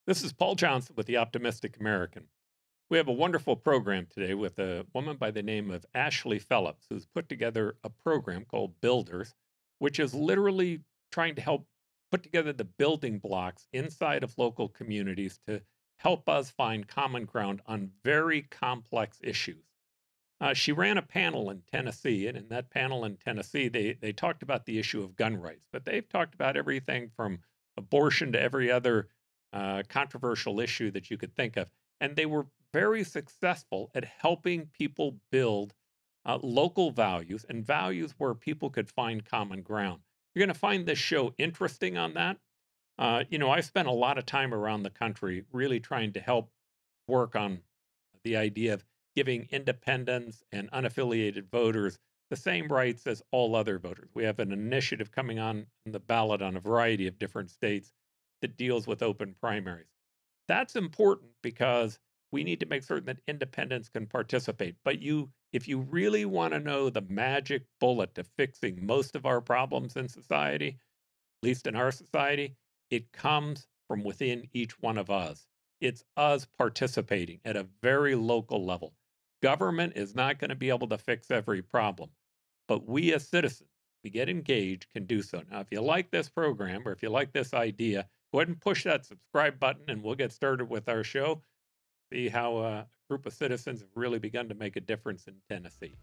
This is Paul Johnson with the Optimistic American. We have a wonderful program today with a woman by the name of Ashley Phillips, who's put together a program called Builders, which is literally trying to help put together the building blocks inside of local communities to help us find common ground on very complex issues. She ran a panel in Tennessee, and in that panel in Tennessee, they talked about the issue of gun rights, but they've talked about everything from abortion to every other controversial issue that you could think of. And they were very successful at helping people build local values and values where people could find common ground. You're going to find this show interesting on that. I spent a lot of time around the country really trying to help work on the idea of giving independents and unaffiliated voters the same rights as all other voters. We have an initiative coming on the ballot on a variety of different states that deals with open primaries. That's important because we need to make certain that independents can participate. But if you really want to know the magic bullet to fixing most of our problems in society, at least in our society, it comes from within each one of us. It's us participating at a very local level. Government is not going to be able to fix every problem, but we as citizens, we get engaged, can do so. Now, if you like this program or if you like this idea, go ahead and push that subscribe button and we'll get started with our show. See how a group of citizens have really begun to make a difference in Tennessee.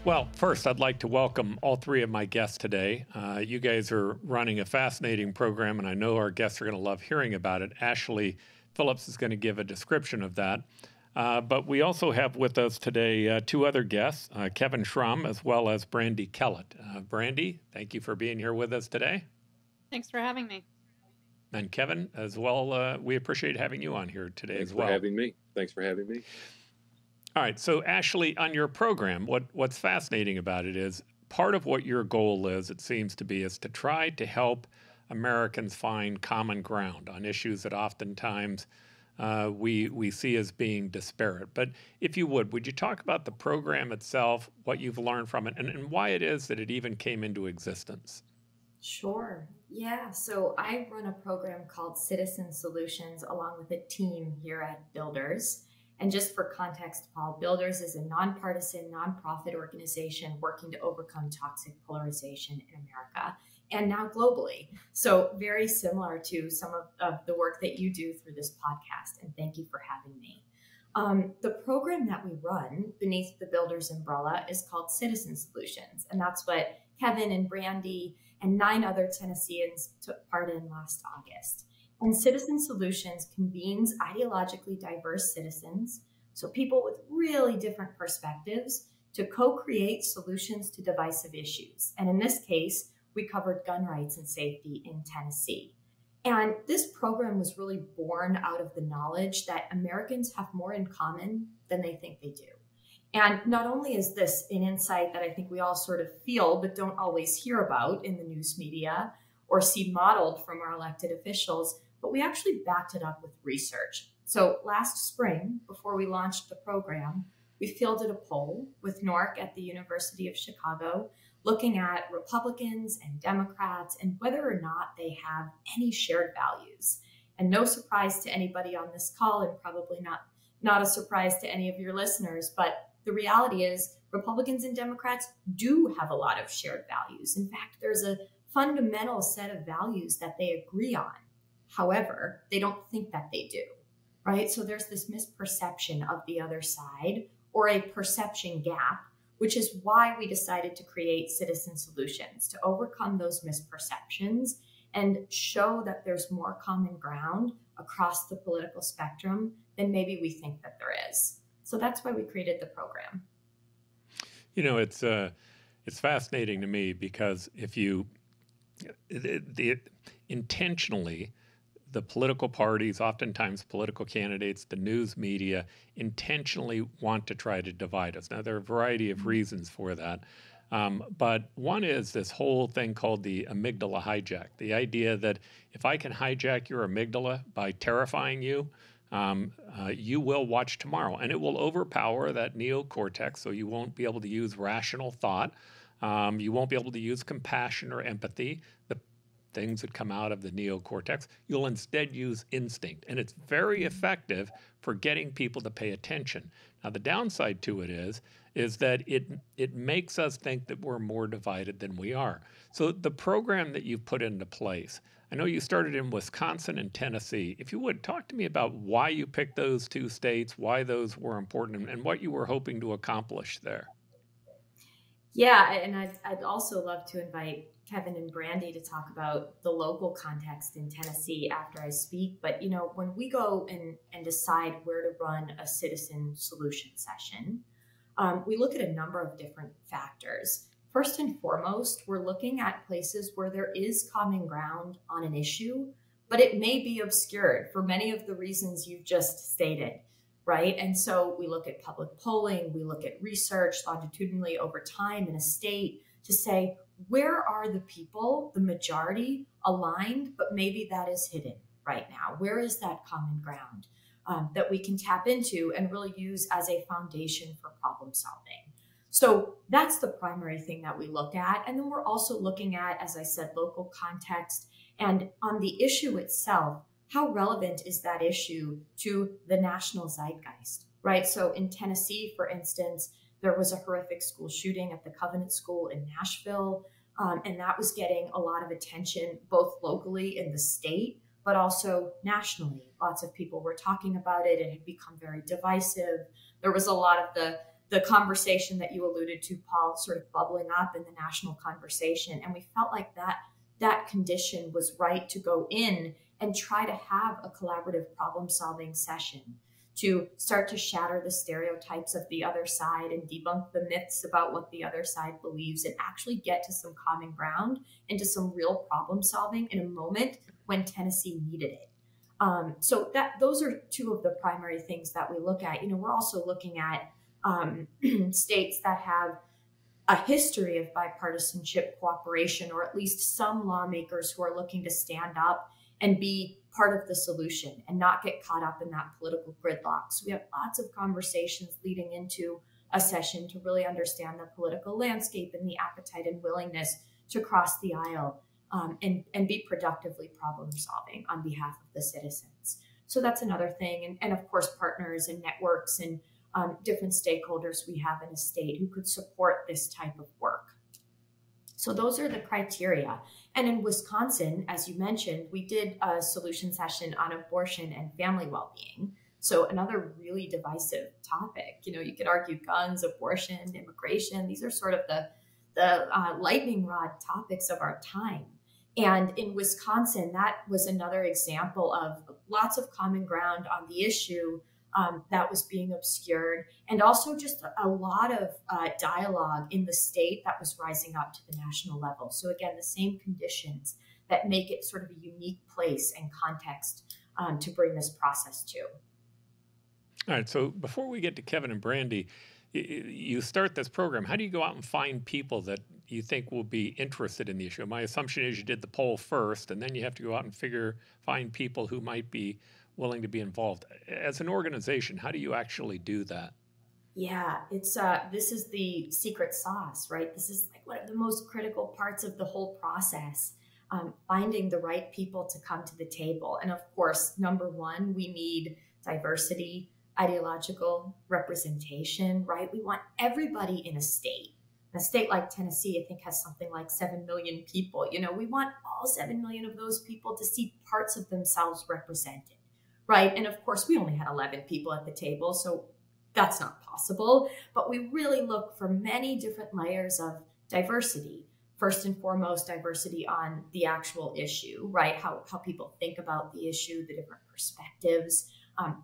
Well, first, I'd like to welcome all three of my guests today. You guys are running a fascinating program, and I know our guests are going to love hearing about it. Ashley Phillips is going to give a description of that. But we also have with us today two other guests, Kevin Shrum as well as Brandi Kellett. Brandi, thank you for being here with us today. Thanks for having me. And Kevin as well, we appreciate having you on here today as well. Thanks for having me. Thanks for having me. All right, so Ashley, on your program, what's fascinating about it is part of what your goal is, it seems to be, is to try to help Americans find common ground on issues that oftentimes we see as being disparate. But if you would you talk about the program itself, what you've learned from it, and why it is that it even came into existence? Sure. Yeah. So I run a program called Citizen Solutions along with a team here at Builders. And just for context, Paul, Builders is a nonpartisan, nonprofit organization working to overcome toxic polarization in America and now globally. So very similar to some of the work that you do through this podcast. And thank you for having me. The program that we run beneath the Builders umbrella is called Citizen Solutions. And that's what Kevin and Brandi and 9 other Tennesseans took part in last August. And Citizen Solutions convenes ideologically diverse citizens, so people with really different perspectives, to co-create solutions to divisive issues. And in this case, we covered gun rights and safety in Tennessee. And this program was really born out of the knowledge that Americans have more in common than they think they do. And not only is this an insight that I think we all sort of feel, but don't always hear about in the news media or see modeled from our elected officials, but we actually backed it up with research. So last spring, before we launched the program, we fielded a poll with NORC at the University of Chicago, looking at Republicans and Democrats and whether or not they have any shared values. And no surprise to anybody on this call, and probably not a surprise to any of your listeners, but the reality is Republicans and Democrats do have a lot of shared values. In fact, there's a fundamental set of values that they agree on. However, they don't think that they do, right? So there's this misperception of the other side, or a perception gap, which is why we decided to create Citizen Solutions, to overcome those misperceptions and show that there's more common ground across the political spectrum than maybe we think that there is. So that's why we created the program. You know, it's fascinating to me because if you intentionally, the political parties, oftentimes political candidates, the news media, intentionally want to try to divide us. Now, there are a variety of reasons for that. But one is this whole thing called the amygdala hijack, the idea that if I can hijack your amygdala by terrifying you, you will watch tomorrow, and it will overpower that neocortex, so you won't be able to use rational thought. You won't be able to use compassion or empathy, the things that come out of the neocortex. You'll instead use instinct, and it's very effective for getting people to pay attention. Now, the downside to it is that it makes us think that we're more divided than we are. So the program that you've put into place, I know you started in Wisconsin and Tennessee. If you would, talk to me about why you picked those two states, why those were important, and what you were hoping to accomplish there. Yeah, and I'd also love to invite Kevin and Brandi to talk about the local context in Tennessee after I speak. But, when we go and decide where to run a citizen solution session, we look at a number of different factors. First and foremost, we're looking at places where there is common ground on an issue, but it may be obscured for many of the reasons you've just stated, right? And so we look at public polling, we look at research longitudinally over time in a state to say, where are the people, the majority, aligned, but maybe that is hidden right now? Where is that common ground that we can tap into and really use as a foundation for problem solving? So that's the primary thing that we look at. And then we're also looking at, as I said, local context and on the issue itself, how relevant is that issue to the national zeitgeist, right? So in Tennessee, for instance, there was a horrific school shooting at the Covenant School in Nashville, and that was getting a lot of attention, both locally in the state, but also nationally. Lots of people were talking about it. It had become very divisive. There was a lot of the conversation that you alluded to, Paul, sort of bubbling up in the national conversation. And we felt like that condition was right to go in and try to have a collaborative problem-solving session to start to shatter the stereotypes of the other side and debunk the myths about what the other side believes and actually get to some common ground and to some real problem-solving in a moment when Tennessee needed it. So those are two of the primary things that we look at. We're also looking at states that have a history of bipartisanship cooperation, or at least some lawmakers who are looking to stand up and be part of the solution and not get caught up in that political gridlock. So we have lots of conversations leading into a session to really understand the political landscape and the appetite and willingness to cross the aisle and be productively problem solving on behalf of the citizens. So that's another thing. And of course, partners and networks and different stakeholders we have in a state who could support this type of work. So those are the criteria. And in Wisconsin, as you mentioned, we did a solution session on abortion and family well-being. So another really divisive topic. You could argue guns, abortion, immigration. These are sort of the lightning rod topics of our time. And in Wisconsin, that was another example of lots of common ground on the issue that was being obscured, and also just a lot of dialogue in the state that was rising up to the national level. So again, the same conditions that make it sort of a unique place and context to bring this process to. All right, so before we get to Kevin and Brandi, you start this program. How do you go out and find people that you think will be interested in the issue? My assumption is you did the poll first, and then you have to go out and find people who might be willing to be involved. As an organization, how do you actually do that? Yeah, it's this is the secret sauce, right? This is like one of the most critical parts of the whole process, finding the right people to come to the table. And of course, number one, we need diversity, ideological representation, right? We want everybody in a state. A state like Tennessee, I think, has something like 7 million people. We want all 7 million of those people to see parts of themselves represented. Right. And of course, we only had 11 people at the table, so that's not possible. But we really look for many different layers of diversity. First and foremost, diversity on the actual issue, right? How people think about the issue, the different perspectives,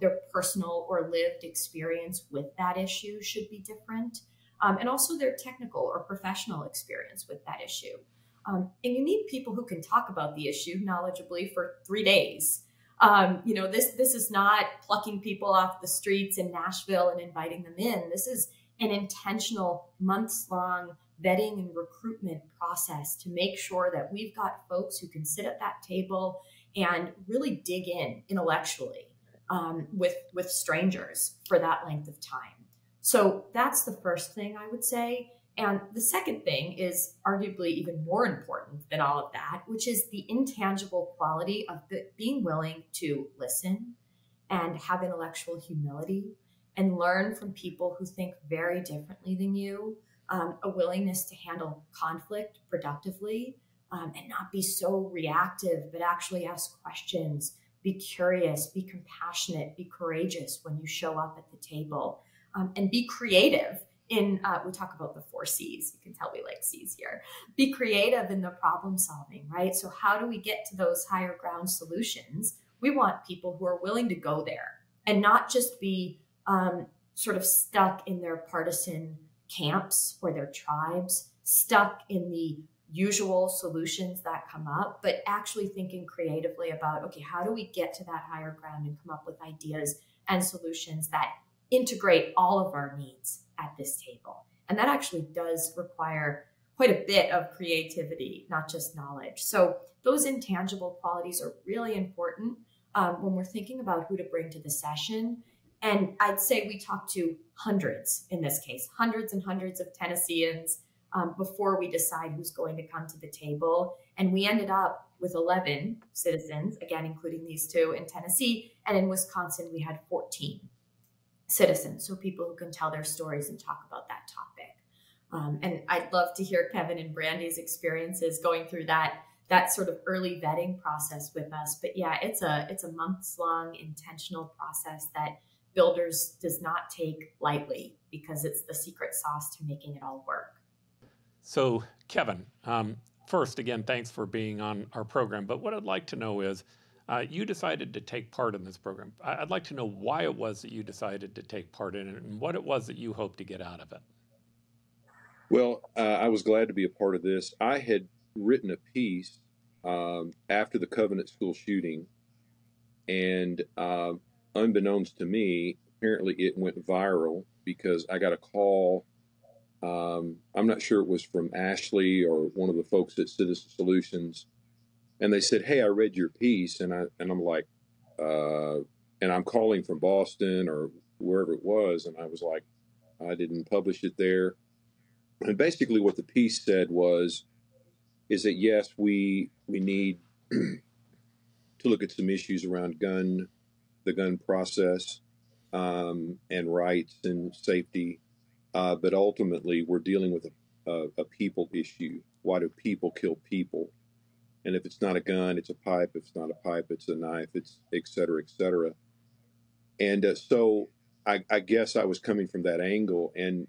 their personal or lived experience with that issue should be different. And also their technical or professional experience with that issue. And you need people who can talk about the issue knowledgeably for 3 days. This is not plucking people off the streets in Nashville and inviting them in. This is an intentional months-long vetting and recruitment process to make sure that we've got folks who can sit at that table and really dig in intellectually with strangers for that length of time. So that's the first thing I would say. And the second thing is arguably even more important than all of that, which is the intangible quality of being willing to listen and have intellectual humility and learn from people who think very differently than you, a willingness to handle conflict productively, and not be so reactive, but actually ask questions, be curious, be compassionate, be courageous when you show up at the table, and be creative. We talk about the 4 C's. You can tell we like C's here. Be creative in the problem solving, right? So how do we get to those higher ground solutions? We want people who are willing to go there and not just be sort of stuck in their partisan camps or their tribes, stuck in the usual solutions that come up, but actually thinking creatively about, okay, how do we get to that higher ground and come up with ideas and solutions that integrate all of our needs at this table? And that actually does require quite a bit of creativity, not just knowledge. So those intangible qualities are really important when we're thinking about who to bring to the session. And I'd say we talked to hundreds, in this case, hundreds and hundreds of Tennesseans before we decide who's going to come to the table. And we ended up with 11 citizens, again, including these 2 in Tennessee. And in Wisconsin, we had 14 citizens, so people who can tell their stories and talk about that topic. And I'd love to hear Kevin and Brandi's experiences going through that sort of early vetting process with us. But yeah, it's a months-long intentional process that Builders does not take lightly, because it's the secret sauce to making it all work. So, Kevin, first, again, thanks for being on our program. But what I'd like to know is, you decided to take part in this program. I'd like to know why it was that you decided to take part in it and what it was that you hoped to get out of it. Well, I was glad to be a part of this. I had written a piece after the Covenant School shooting, and unbeknownst to me, apparently it went viral because I got a call. I'm not sure it was from Ashley or one of the folks at Citizen Solutions, and they said, "Hey, I read your piece," and I'm like, and I'm calling from Boston or wherever it was, and I was like, I didn't publish it there. And basically, what the piece said is that yes, we need to look at some issues around the gun process, and rights and safety, but ultimately we're dealing with a people issue. Why do people kill people? And if it's not a gun, it's a pipe. If it's not a pipe, it's a knife. It's et cetera, et cetera. And so I guess I was coming from that angle, and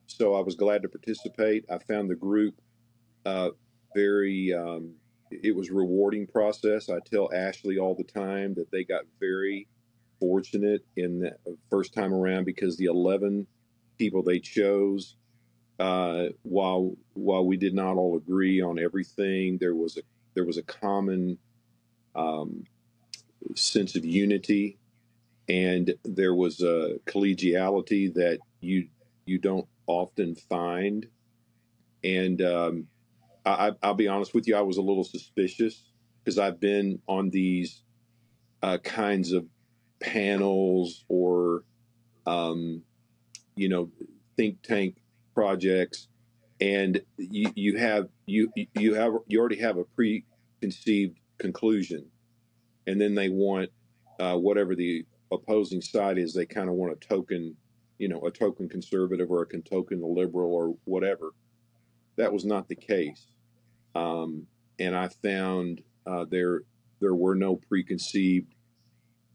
so I was glad to participate. I found the group very. It was a rewarding process. I tell Ashley all the time that they got very fortunate in the first time around, because the 11 people they chose, while we did not all agree on everything, there was a common sense of unity, and there was a collegiality that you don't often find. And I'll be honest with you, I was a little suspicious, because I've been on these kinds of panels or think tank projects, and you already have a preconceived conclusion, and then they want whatever the opposing side is, they kind of want a token conservative or a token liberal or whatever. That was not the case. And I found there were no preconceived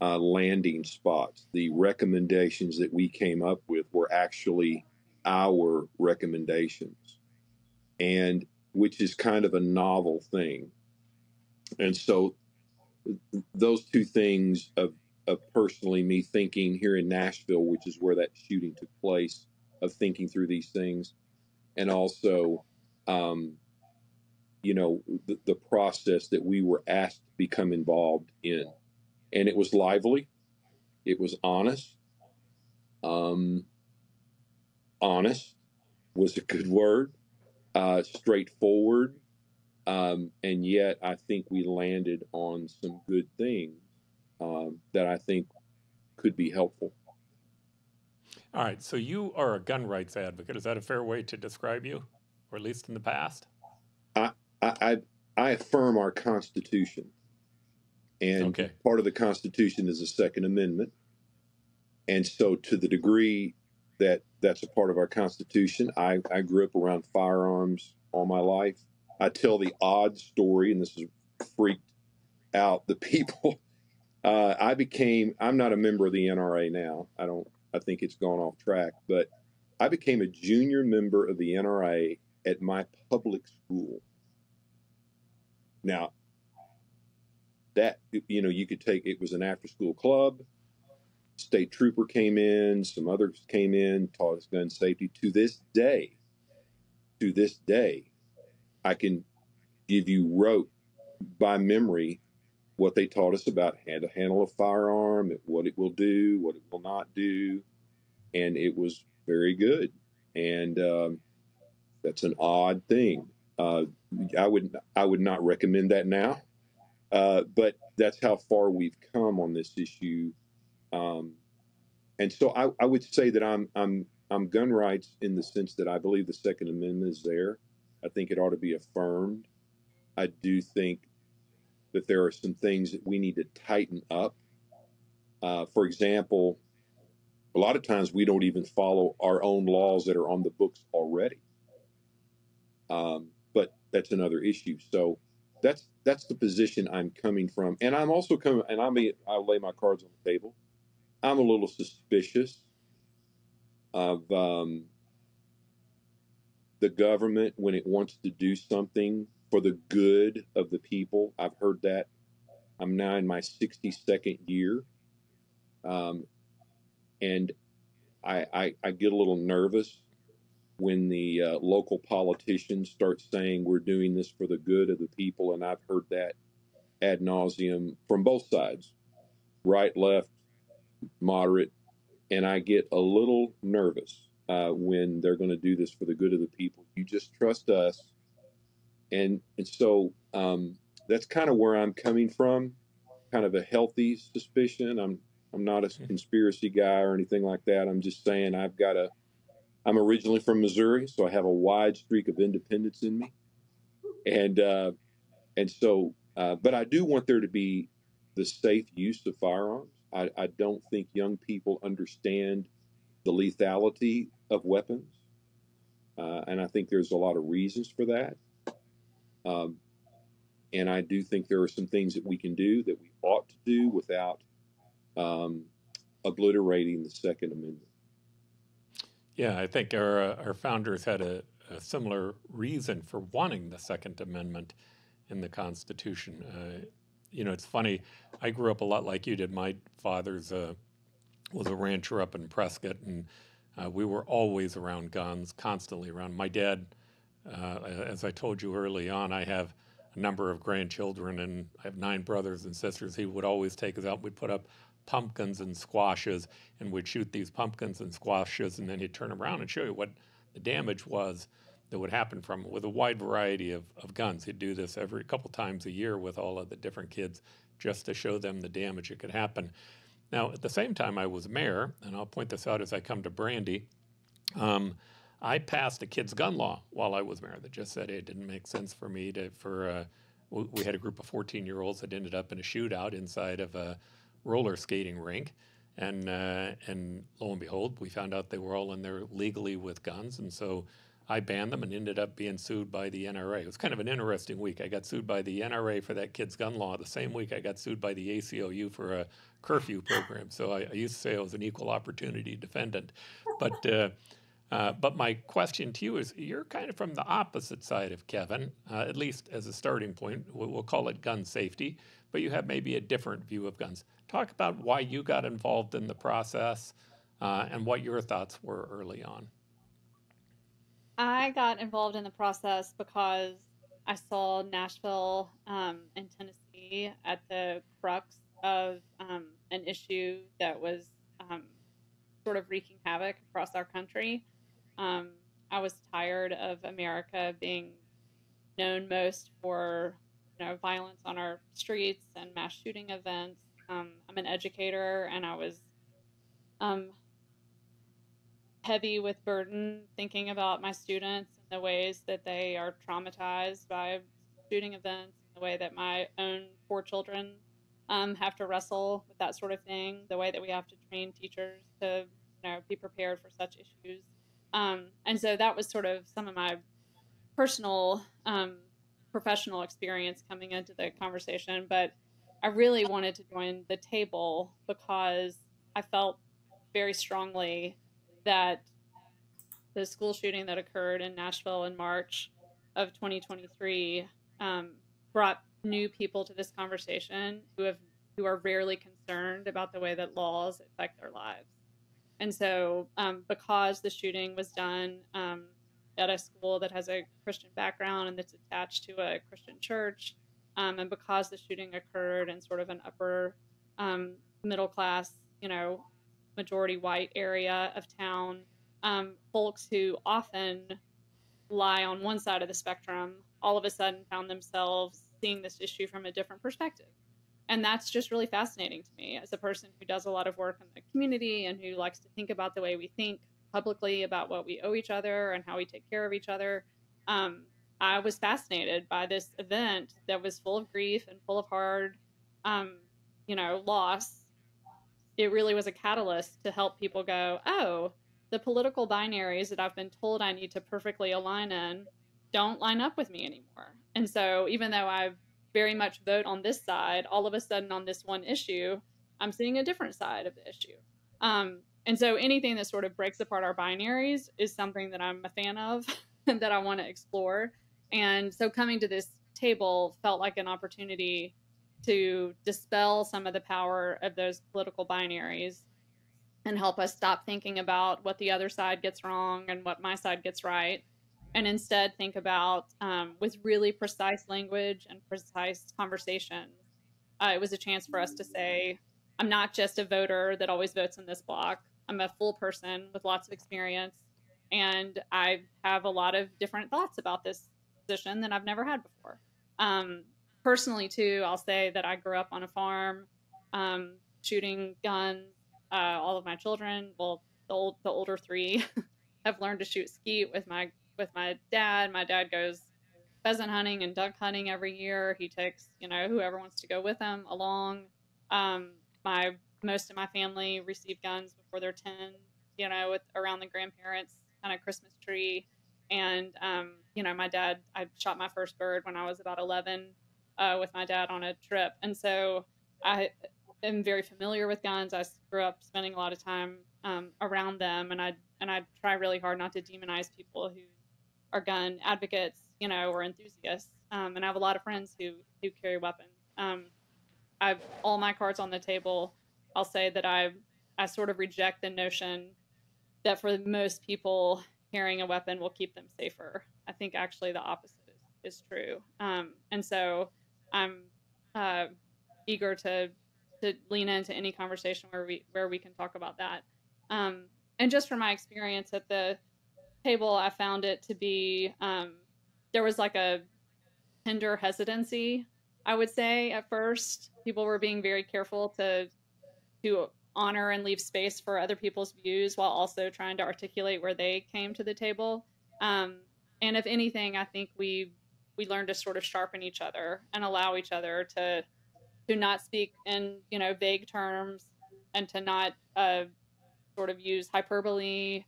landing spots. The recommendations that we came up with were actually our recommendations, and which is kind of a novel thing. And so those two things of personally me thinking here in Nashville, which is where that shooting took place, of thinking through these things, and also the process that we were asked to become involved in. And it was lively. It was honest. was a good word, straightforward. And yet I think we landed on some good things that I think could be helpful. All right, so you are a gun rights advocate. Is that a fair way to describe you, or at least in the past? I, I affirm our Constitution, and Okay. part of the Constitution is the Second Amendment. And so, to the degree that that's a part of our Constitution, I grew up around firearms all my life. I tell the odd story, and this has freaked out the people. I'm not a member of the NRA now. I think it's gone off track, but I became a junior member of the NRA at my public school. Now, that, you could take, it was an after school club. State trooper came in, some others came in, taught us gun safety. To this day, I can give you rote by memory what they taught us about how to handle a firearm, what it will do, what it will not do, and it was very good. And that's an odd thing. I would not recommend that now, but that's how far we've come on this issue. And so I would say that I'm gun rights in the sense that I believe the Second Amendment is there. I think it ought to be affirmed. I do think that there are some things that we need to tighten up. For example, a lot of times we don't even follow our own laws that are on the books already. But that's another issue. So that's the position I'm coming from, and I'm also coming. And I'll lay my cards on the table. I'm a little suspicious of the government when it wants to do something for the good of the people. I've heard that. I'm now in my 62nd year, and I get a little nervous when the local politicians start saying we're doing this for the good of the people, and I've heard that ad nauseum from both sides, right, left, moderate, and I get a little nervous when they're going to do this for the good of the people. You just trust us, and so that's kind of where I'm coming from, kind of a healthy suspicion. I'm not a conspiracy guy or anything like that. I'm just saying I'm originally from Missouri, so I have a wide streak of independence in me, and so, but I do want there to be the safe use of firearms. I don't think young people understand the lethality of weapons, and I think there's a lot of reasons for that. And I do think there are some things that we can do that we ought to do without obliterating the Second Amendment. Yeah, I think our founders had a similar reason for wanting the Second Amendment in the Constitution. It's funny. I grew up a lot like you did. My father's was a rancher up in Prescott, and we were always around guns, constantly around. My dad, as I told you early on, I have a number of grandchildren, and I have 9 brothers and sisters. He would always take us out. We'd put up pumpkins and squashes, and we'd shoot these pumpkins and squashes, and then he'd turn around and show you what the damage was that would happen from it with a wide variety of guns. He'd do this every couple times a year with all of the different kids just to show them the damage that could happen. Now, at the same time, I was mayor, and I'll point this out as I come to Brandi. I passed a kids' gun law while I was mayor that just said it didn't make sense for me we had a group of 14-year-olds that ended up in a shootout inside of a roller skating rink. And lo and behold, we found out they were all in there legally with guns. And so I banned them and ended up being sued by the NRA. It was kind of an interesting week. I got sued by the NRA for that kids' gun law. The same week I got sued by the ACLU for a curfew program. So I used to say I was an equal opportunity defendant. But my question to you is, you're kind of from the opposite side of Kevin, at least as a starting point. We'll call it gun safety, but you have maybe a different view of guns. Talk about why you got involved in the process and what your thoughts were early on. I got involved in the process because I saw Nashville and Tennessee at the crux of an issue that was sort of wreaking havoc across our country. I was tired of America being known most for, violence on our streets and mass shooting events. I'm an educator, and I was um, heavy with burden thinking about my students and the ways that they are traumatized by shooting events, and the way that my own 4 children have to wrestle with that sort of thing, the way that we have to train teachers to, be prepared for such issues. And so that was sort of some of my personal, professional experience coming into the conversation. But I really wanted to join the table because I felt very strongly that the school shooting that occurred in Nashville in March of 2023 um, brought new people to this conversation who are rarely concerned about the way that laws affect their lives. And so, because the shooting was done at a school that has a Christian background and that's attached to a Christian church, and because the shooting occurred in sort of an upper middle class, majority white area of town, folks who often lie on one side of the spectrum all of a sudden found themselves seeing this issue from a different perspective. And that's just really fascinating to me as a person who does a lot of work in the community and who likes to think about the way we think publicly about what we owe each other and how we take care of each other. Um, I was fascinated by this event that was full of grief and full of hard, um, loss. It really was a catalyst to help people go, oh, the political binaries that I've been told I need to perfectly align in don't line up with me anymore. And so even though I very much vote on this side, all of a sudden on this one issue, I'm seeing a different side of the issue. And so anything that sort of breaks apart our binaries is something that I'm a fan of and that I want to explore. And so coming to this table felt like an opportunity to dispel some of the power of those political binaries and help us stop thinking about what the other side gets wrong and what my side gets right, and instead think about, with really precise language and precise conversations. It was a chance for us to say, I'm not just a voter that always votes in this block. I'm a full person with lots of experience, and I have a lot of different thoughts about this position that I've never had before. Um, Personally, too, I'll say that I grew up on a farm, shooting guns. All of my children, well, the older three, have learned to shoot skeet with my dad. My dad goes pheasant hunting and duck hunting every year. He takes, whoever wants to go with him along. My Most of my family receive guns before they're 10, with around the grandparents kind of Christmas tree. And my dad, I shot my first bird when I was about 11 with my dad on a trip. And so I am very familiar with guns. I grew up spending a lot of time around them, and I try really hard not to demonize people who are gun advocates, or enthusiasts. And I have a lot of friends who carry weapons. I've all my cards on the table. I'll say that I sort of reject the notion that for most people, carrying a weapon will keep them safer. I think actually the opposite is true. And so I'm uh, eager to lean into any conversation where we can talk about that. And just from my experience at the table, I found it to be there was like a tender hesitancy. I would say at first, people were being very careful to honor and leave space for other people's views while also trying to articulate where they came to the table. Um, and if anything, I think we learned to sort of sharpen each other and allow each other to not speak in vague terms, and to not sort of use hyperbole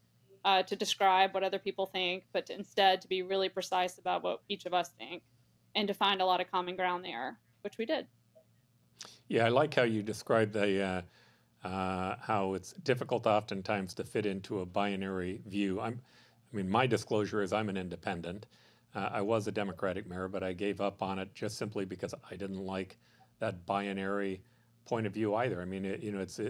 to describe what other people think, but to instead to be really precise about what each of us think, and to find a lot of common ground there, which we did. Yeah, I like how you describe how it's difficult oftentimes to fit into a binary view. I mean, my disclosure is I'm an independent. I was a Democratic mayor, but I gave up on it just simply because I didn't like that binary point of view either. I mean, it's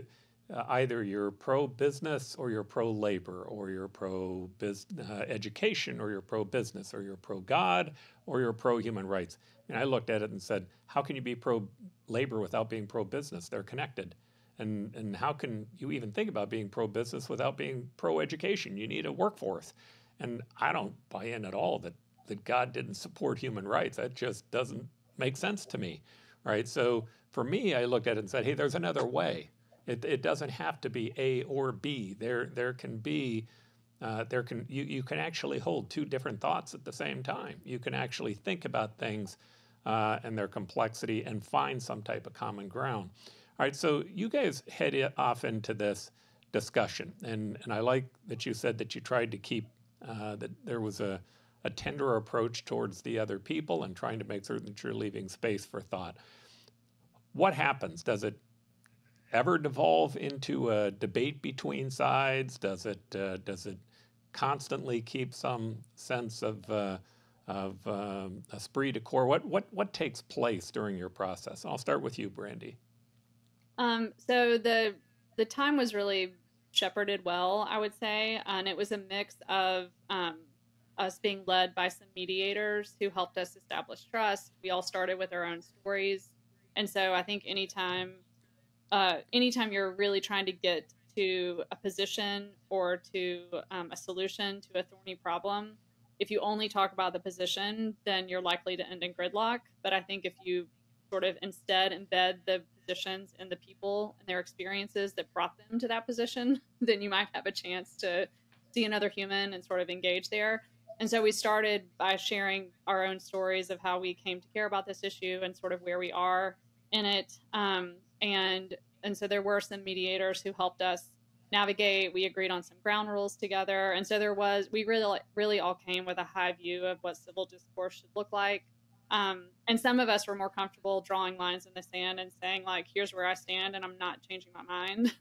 either you're pro-business or you're pro-labor, or you're pro-education or you're pro-business, or you're pro-God or you're pro-human rights. And I looked at it and said, how can you be pro-labor without being pro-business? They're connected. And how can you even think about being pro-business without being pro-education? You need a workforce. And I don't buy in at all that God didn't support human rights. That just doesn't make sense to me, right? So for me, I looked at it and said, hey, there's another way. It doesn't have to be A or B. There can be you can actually hold two different thoughts at the same time. You can actually think about things and their complexity and find some type of common ground. All right, so you guys head off into this discussion, and I like that you said that you tried to keep that there was a tender approach towards the other people and trying to make certain that you're leaving space for thought. What happens? Does it ever devolve into a debate between sides? Does it constantly keep some sense of esprit de corps? What takes place during your process? I'll start with you, Brandi. So the time was really shepherded well, I would say, and it was a mix of us being led by some mediators who helped us establish trust. We all started with our own stories, and so I think anytime you're really trying to get to a position or to a solution to a thorny problem, if you only talk about the position, then you're likely to end in gridlock. But I think if you sort of instead embed the positions and the people and their experiences that brought them to that position, then you might have a chance to see another human and sort of engage there. And so we started by sharing our own stories of how we came to care about this issue and sort of where we are in it. And so there were some mediators who helped us navigate. We agreed on some ground rules together. And so we really all came with a high view of what civil discourse should look like. And some of us were more comfortable drawing lines in the sand and saying, like, here's where I stand and I'm not changing my mind.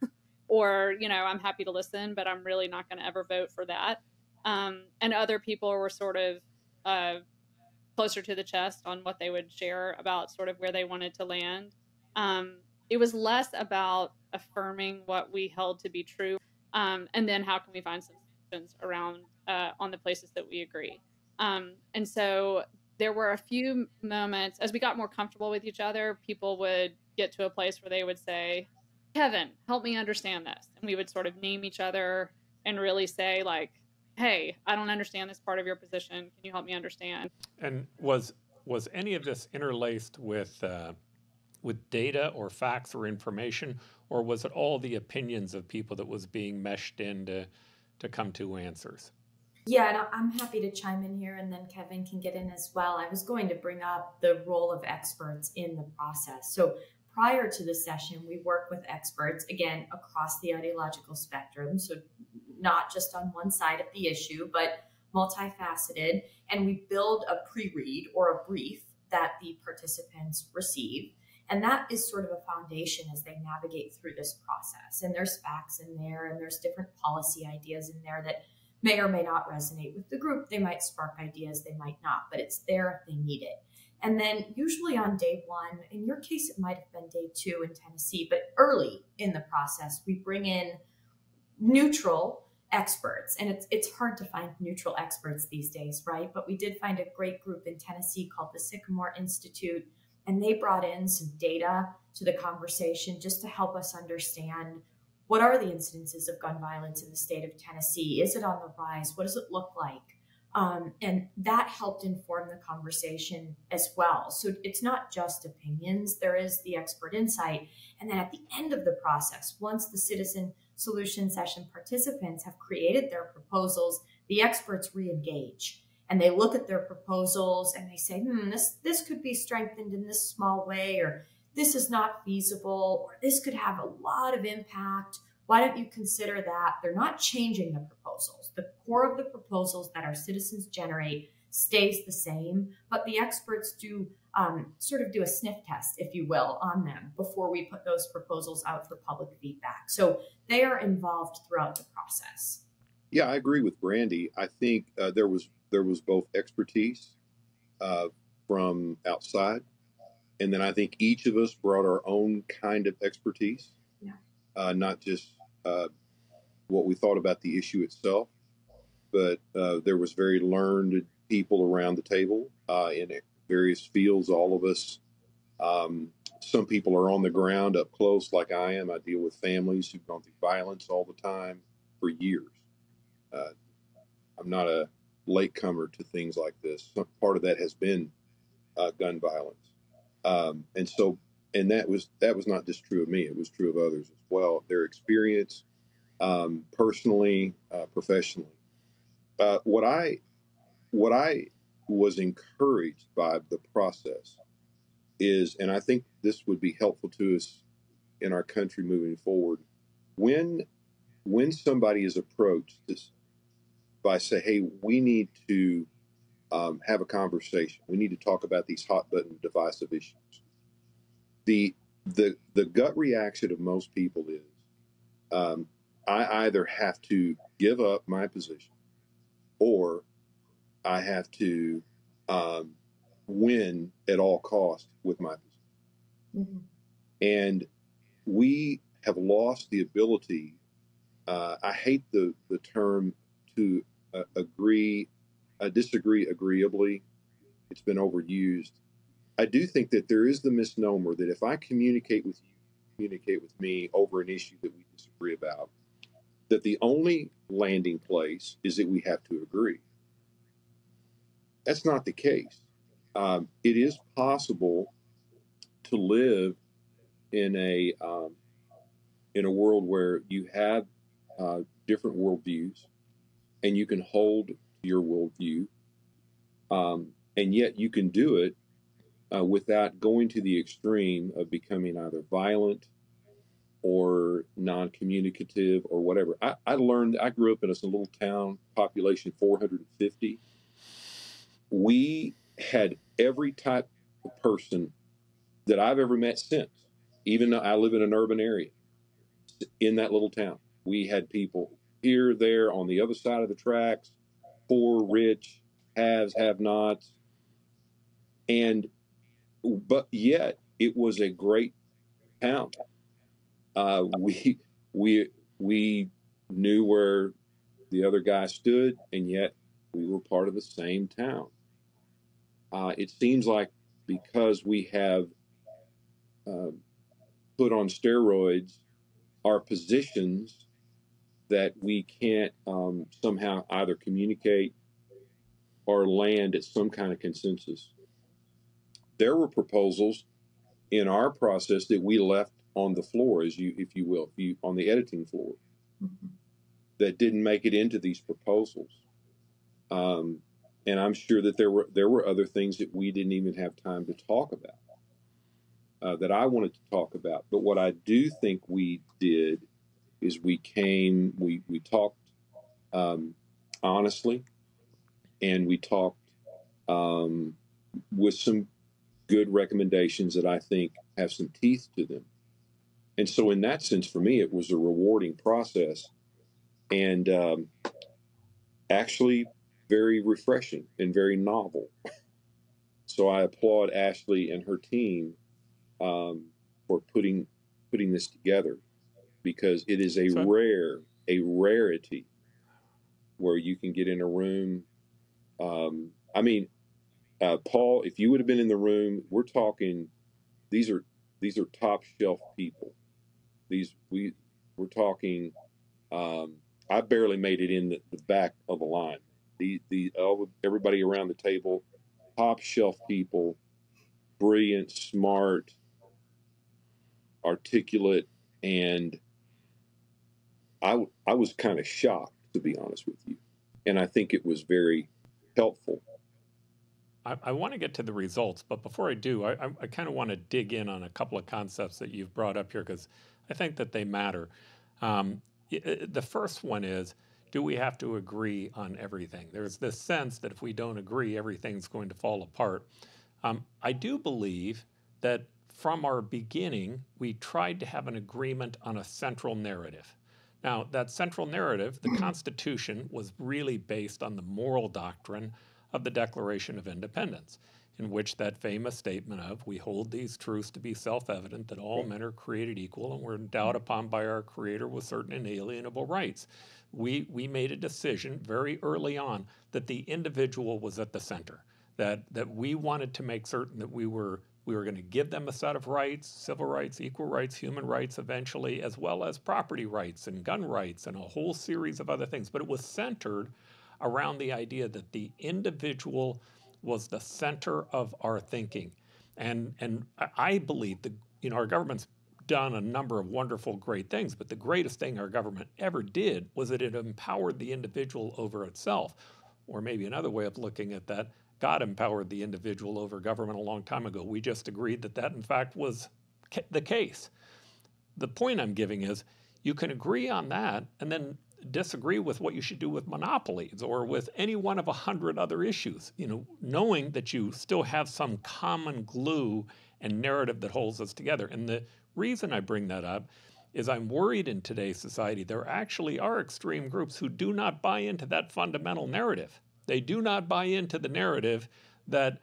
Or, I'm happy to listen, but I'm really not going to ever vote for that. And other people were sort of closer to the chest on what they would share about sort of where they wanted to land. It was less about affirming what we held to be true, and then how can we find some solutions around on the places that we agree. And so there were a few moments as we got more comfortable with each other, people would get to a place where they would say, Kevin, help me understand this. And we would sort of name each other and really say, like, hey, I don't understand this part of your position. Can you help me understand? And was any of this interlaced with data or facts or information, or was it all the opinions of people that was being meshed in to come to answers? Yeah, and I'm happy to chime in here, and then Kevin can get in as well. I was going to bring up the role of experts in the process. So prior to the session, we work with experts, again, across the ideological spectrum. So not just on one side of the issue, but multifaceted. And we build a pre-read or a brief that the participants receive. And that is sort of a foundation as they navigate through this process. And there's facts in there, and there's different policy ideas in there that may or may not resonate with the group. They might spark ideas, they might not, but it's there if they need it. And then usually on day one, in your case, it might have been day 2 in Tennessee, but early in the process, we bring in neutral experts. And it's hard to find neutral experts these days, right? But we did find a great group in Tennessee called the Sycamore Institute, and they brought in some data to the conversation just to help us understand what are the incidences of gun violence in the state of Tennessee? Is it on the rise? What does it look like? And that helped inform the conversation as well. So it's not just opinions, there is the expert insight. And then at the end of the process, once the citizen solution session participants have created their proposals, the experts re-engage. And they look at their proposals and they say, this could be strengthened in this small way, or this is not feasible, or this could have a lot of impact. Why don't you consider that? They're not changing the proposals. The core of the proposals that our citizens generate stays the same, but the experts do sort of do a sniff test, if you will, on them before we put those proposals out for public feedback. So they are involved throughout the process. Yeah, I agree with Brandi. I think there was both expertise from outside, and then I think each of us brought our own kind of expertise, not just what we thought about the issue itself, but there was very learned people around the table in various fields, all of us. Some people are on the ground up close like I am. I deal with families who've gone through violence all the time for years. I'm not a latecomer to things like this. Some part of that has been gun violence, and so, and that was not just true of me; it was true of others as well. Their experience, personally, professionally. What I was encouraged by the process is, and I think this would be helpful to us in our country moving forward, when somebody is approached this by say, hey, we need to have a conversation. We need to talk about these hot button divisive issues. The gut reaction of most people is, I either have to give up my position or I have to win at all costs with my position. Mm-hmm. And we have lost the ability. I hate the term to disagree agreeably. It's been overused. I do think that there is the misnomer that if I communicate with you, communicate with me over an issue that we disagree about, that the only landing place is that we have to agree. That's not the case. It is possible to live in a world where you have different worldviews, and you can hold your worldview, and yet you can do it without going to the extreme of becoming either violent or non-communicative or whatever. I learned, I grew up in a little town, population 450. We had every type of person that I've ever met since, even though I live in an urban area. In that little town, we had people here, there, on the other side of the tracks, poor, rich, haves, have-nots, but yet it was a great town. We knew where the other guy stood, and yet we were part of the same town. It seems like because we have put on steroids our positions, that we can't somehow either communicate or land at some kind of consensus. There were proposals in our process that we left on the floor, if you will, on the editing floor, mm-hmm. that didn't make it into these proposals. And I'm sure that there were other things that we didn't even have time to talk about, that I wanted to talk about. But what I do think we did is we talked honestly, and we talked with some good recommendations that I think have some teeth to them. And so in that sense, for me, it was a rewarding process, and actually very refreshing and very novel. So I applaud Ashley and her team for putting this together, because it is a rarity where you can get in a room. Paul, if you would have been in the room, we're talking, these are top shelf people. We're talking, I barely made it in the back of the line. Everybody around the table, top shelf people, brilliant, smart, articulate, and I was kind of shocked, to be honest with you. And I think it was very helpful. I want to get to the results, but before I do, I kind of want to dig in on a couple of concepts that you've brought up here, because I think that they matter. The first one is, do we have to agree on everything? There's this sense that if we don't agree, everything's going to fall apart. I do believe that from our beginning, we tried to have an agreement on a central narrative. Now, that central narrative, the Constitution, was really based on the moral doctrine of the Declaration of Independence, in which that famous statement of, we hold these truths to be self-evident, that all men are created equal and were endowed upon by our Creator with certain inalienable rights. We made a decision very early on that the individual was at the center, that we wanted to make certain that we were going to give them a set of rights, civil rights, equal rights, human rights eventually, as well as property rights and gun rights and a whole series of other things. But it was centered around the idea that the individual was the center of our thinking. And I believe that, our government's done a number of wonderful, great things, but the greatest thing our government ever did was that it empowered the individual over itself. Or maybe another way of looking at that, God empowered the individual over government a long time ago. We just agreed that that, in fact, was the case. The point I'm giving is you can agree on that and then disagree with what you should do with monopolies or with any one of 100 other issues, knowing that you still have some common glue and narrative that holds us together. And the reason I bring that up is I'm worried in today's society there actually are extreme groups who do not buy into that fundamental narrative. They do not buy into the narrative that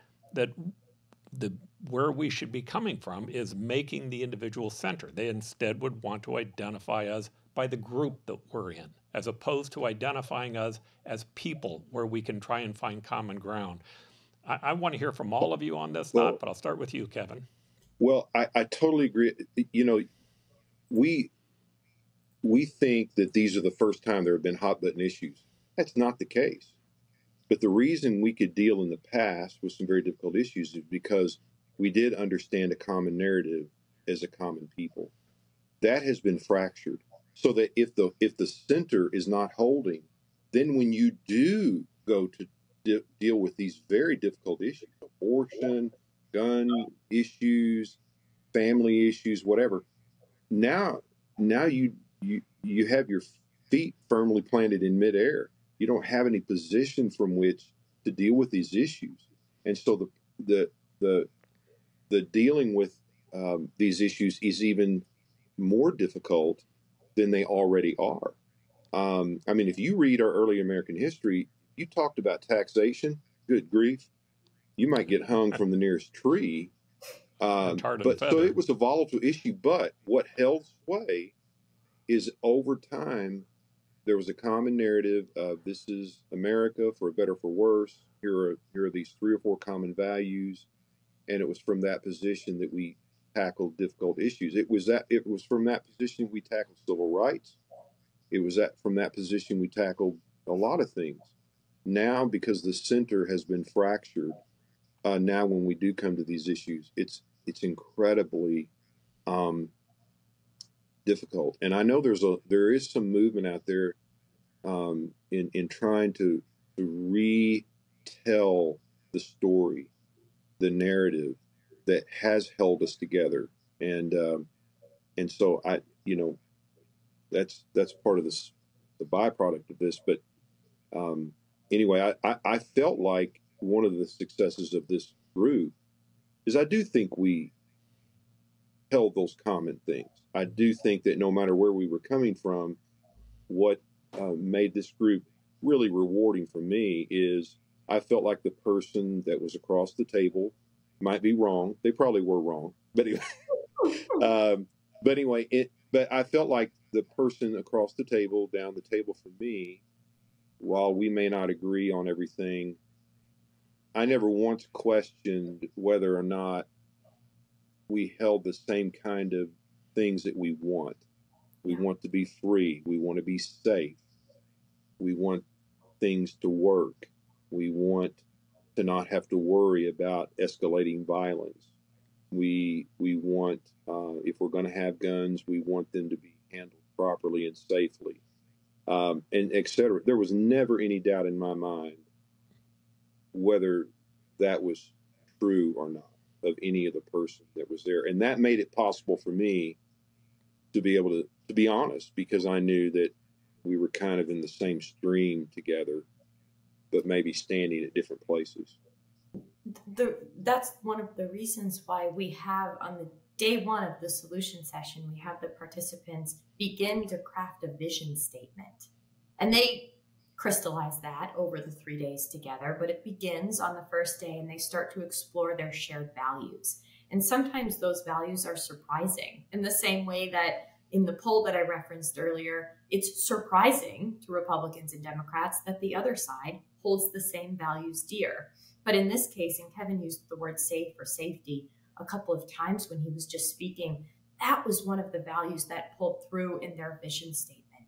where we should be coming from is making the individual center. They instead would want to identify us by the group that we're in, as opposed to identifying us as people where we can try and find common ground. I want to hear from all of you on this thought, but I'll start with you, Kevin. Well, I totally agree. We think that these are the first time there have been hot button issues. That's not the case. But the reason we could deal in the past with some very difficult issues is because we did understand a common narrative as a common people. That has been fractured. So that if the center is not holding, then when you do go to deal with these very difficult issues, abortion, gun issues, family issues, whatever, now you have your feet firmly planted in midair. You don't have any position from which to deal with these issues, and so the dealing with these issues is even more difficult than they already are. I mean, if you read our early American history, you talked about taxation. Good grief, you might get hung from the nearest tree. But so it was a volatile issue. But what held sway is over time, there was a common narrative of this is America, for better, for worse. Here are these 3 or 4 common values, and it was from that position that we tackled difficult issues. It was from that position we tackled civil rights. It was from that position we tackled a lot of things. Now, because the center has been fractured, now when we do come to these issues, it's incredibly difficult. And I know there is some movement out there in trying to retell the story, the narrative that has held us together, and so that's part of this, the byproduct of this. But anyway, I felt like one of the successes of this group is I do think we held those common things. I do think that no matter where we were coming from, what made this group really rewarding for me is I felt like the person that was across the table might be wrong. They probably were wrong, but anyway, but I felt like the person across the table, down the table from me, while we may not agree on everything, I never once questioned whether or not we held the same kind of things that we want. We want to be free. We want to be safe. We want things to work. We want to not have to worry about escalating violence. We want, if we're going to have guns, we want them to be handled properly and safely, and et cetera. There was never any doubt in my mind whether that was true or not of any of the person that was there. And that made it possible for me to be able to be honest, because I knew that we were kind of in the same stream together, but maybe standing at different places. That's one of the reasons why we have, on the day one of the solution session, we have the participants begin to craft a vision statement. And they crystallize that over the 3 days together, but it begins on the first day and they start to explore their shared values. And sometimes those values are surprising, in the same way that in the poll that I referenced earlier, it's surprising to Republicans and Democrats that the other side holds the same values dear. But in this case, and Kevin used the word safe or safety a couple of times when he was just speaking, that was one of the values that pulled through in their vision statement.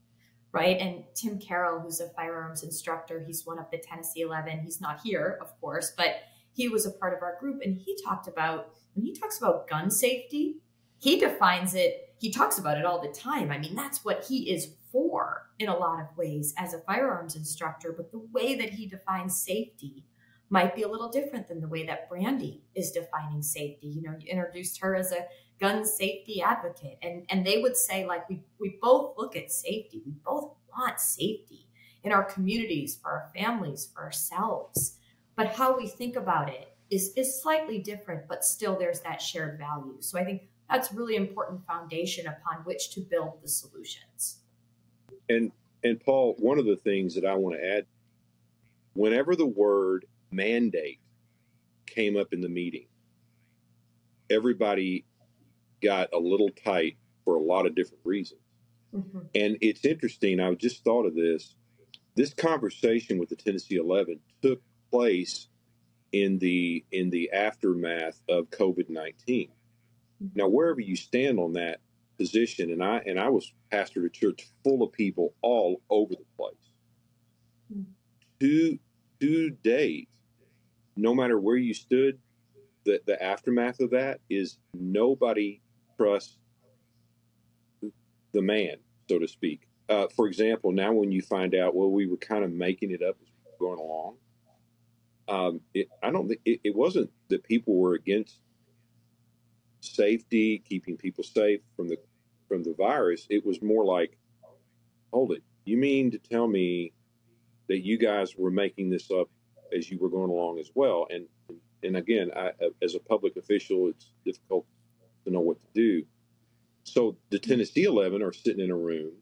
right? And Tim Carroll, who's a firearms instructor, he's one of the Tennessee 11. He's not here, of course, but he was a part of our group. And he talked about, when he talks about gun safety, he defines it, he talks about it all the time. I mean, that's what he is for in a lot of ways as a firearms instructor. But the way that he defines safety might be a little different than the way that Brandi is defining safety. You know, you introduced her as a gun safety advocate, and they would say, like, we both look at safety. We both want safety in our communities, for our families, for ourselves. But how we think about it is slightly different, but still there's that shared value. So I think that's really important foundation upon which to build the solutions. And Paul, one of the things that I want to add, whenever the word mandate came up in the meeting, everybody got a little tight for a lot of different reasons. Mm-hmm. And it's interesting, I just thought of this. This conversation with the Tennessee 11 took place in the aftermath of COVID-19. Mm-hmm. Now, wherever you stand on that position, and I was pastor of a church full of people all over the place. Mm-hmm. Two days, no matter where you stood, the aftermath of that is nobody trusts the man, so to speak. For example, now when you find out, well, we were kind of making it up as we were going along. I don't think it wasn't that people were against safety, keeping people safe from the virus. It was more like, hold it, you mean to tell me that you guys were making this up as you were going along as well? And again, as a public official, it's difficult to know what to do. So the Tennessee 11 are sitting in a room,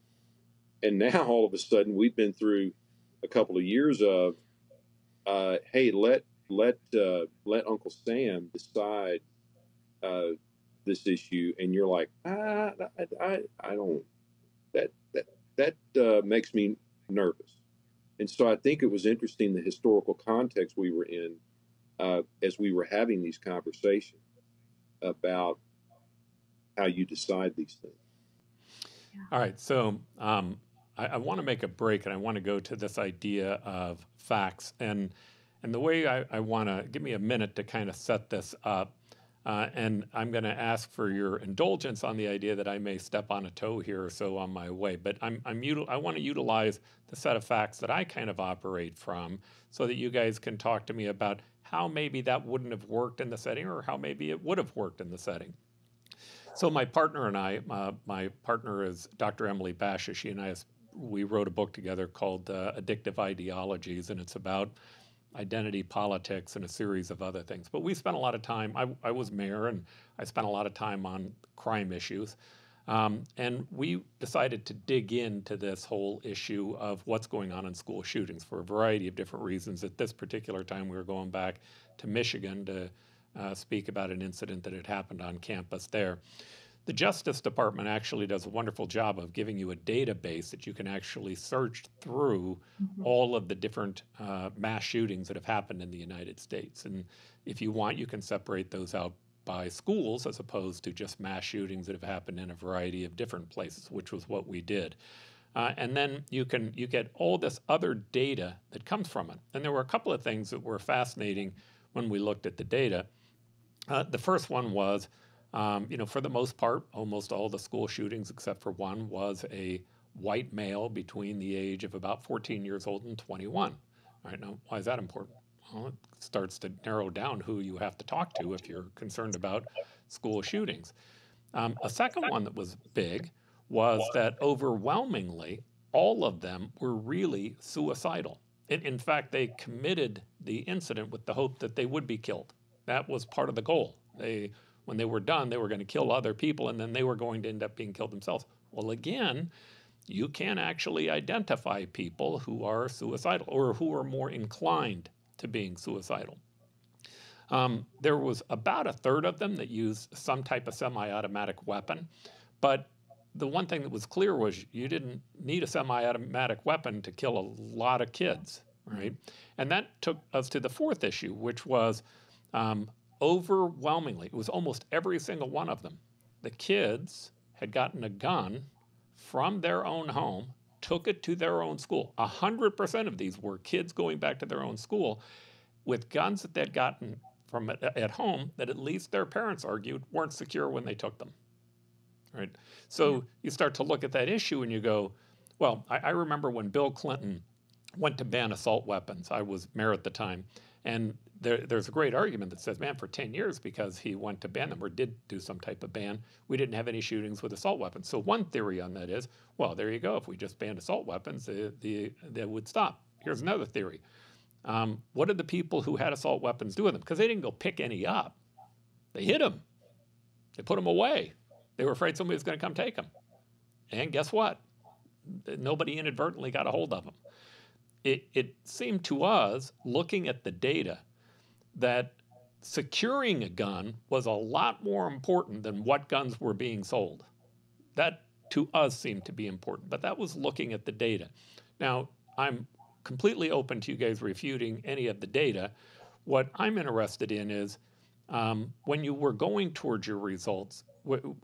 and now all of a sudden we've been through a couple of years of, hey, let Uncle Sam decide this issue, and you're like, I don't, that makes me nervous. And so I think it was interesting the historical context we were in as we were having these conversations about how you decide these things. Yeah. All right, so I want to make a break, and I want to go to this idea of facts, and the way I want to, give me a minute to kind of set this up, and I'm going to ask for your indulgence on the idea that I may step on a toe here or so on my way, but I want to utilize the set of facts that I kind of operate from, so that you guys can talk to me about how maybe that wouldn't have worked in the setting, or how maybe it would have worked in the setting. So my partner and I, my partner is Dr. Emily Basha. She and I, we wrote a book together called Addictive Ideologies, and it's about identity politics and a series of other things. But we spent a lot of time, I was mayor, and I spent a lot of time on crime issues. And we decided to dig into this whole issue of what's going on in school shootings for a variety of different reasons. At this particular time, we were going back to Michigan to speak about an incident that had happened on campus there. The Justice Department actually does a wonderful job of giving you a database that you can actually search through all of the different mass shootings that have happened in the United States. And if you want, you can separate those out by schools as opposed to just mass shootings that have happened in a variety of different places, which was what we did. And then you get all this other data that comes from it. And there were a couple of things that were fascinating when we looked at the data. The first one was, for the most part, almost all the school shootings except for one was a white male between the age of about 14 years old and 21. All right, now, why is that important? Well, it starts to narrow down who you have to talk to if you're concerned about school shootings. A second one that was big was that overwhelmingly, all of them were really suicidal. In fact, they committed the incident with the hope that they would be killed. That was part of the goal. When they were done, they were going to kill other people, and then they were going to end up being killed themselves. Well, again, you can actually identify people who are suicidal or who are more inclined to being suicidal. There was about a third of them that used some type of semi-automatic weapon, but the one thing that was clear was you didn't need a semi-automatic weapon to kill a lot of kids, right? And that took us to the fourth issue, which was overwhelmingly, it was almost every single one of them, the kids had gotten a gun from their own home took it to their own school. 100% of these were kids going back to their own school with guns that they'd gotten from at home that at least their parents argued weren't secure when they took them. Right? So you start to look at that issue and you go, well, I remember when Bill Clinton went to ban assault weapons. I was mayor at the time. And there's a great argument that says, man, for 10 years, because he went to ban them or did do some type of ban, we didn't have any shootings with assault weapons. So one theory on that is, well, there you go. If we just banned assault weapons, they would stop. Here's another theory. What did the people who had assault weapons do with them? Because they didn't go pick any up. They hid them. They put them away. They were afraid somebody was going to come take them. And guess what? Nobody inadvertently got a hold of them. It seemed to us, looking at the data, that securing a gun was a lot more important than what guns were being sold. That, to us, seemed to be important. But that was looking at the data. Now, I'm completely open to you guys refuting any of the data. What I'm interested in is, when you were going towards your results,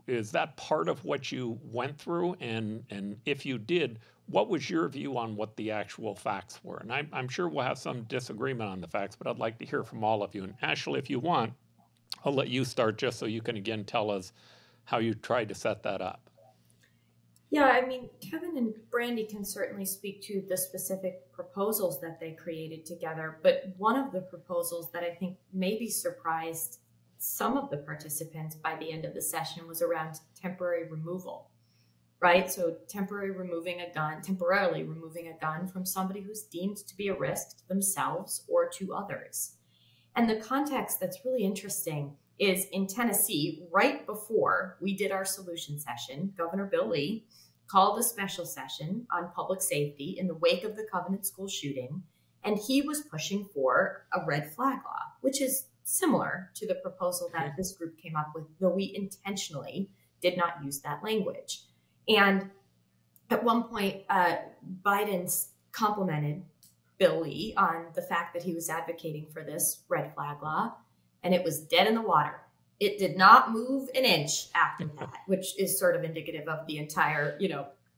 is that part of what you went through? And if you did, what was your view on what the actual facts were? And I'm sure we'll have some disagreement on the facts, but I'd like to hear from all of you. And Ashley, if you want, I'll let you start just so you can again tell us how you tried to set that up. Yeah, I mean, Kevin and Brandi can certainly speak to the specific proposals that they created together. But one of the proposals that I think maybe surprised some of the participants by the end of the session was around temporary removal, right? So temporarily removing a gun from somebody who's deemed to be a risk to themselves or to others. And the context that's really interesting is in Tennessee, right before we did our solution session, Governor Bill Lee called a special session on public safety in the wake of the Covenant School shooting, and he was pushing for a red flag law, which is similar to the proposal that this group came up with, though we intentionally did not use that language. And at one point, Biden complimented Bill Lee on the fact that he was advocating for this red flag law, and it was dead in the water. It did not move an inch after that, which is sort of indicative of the entire,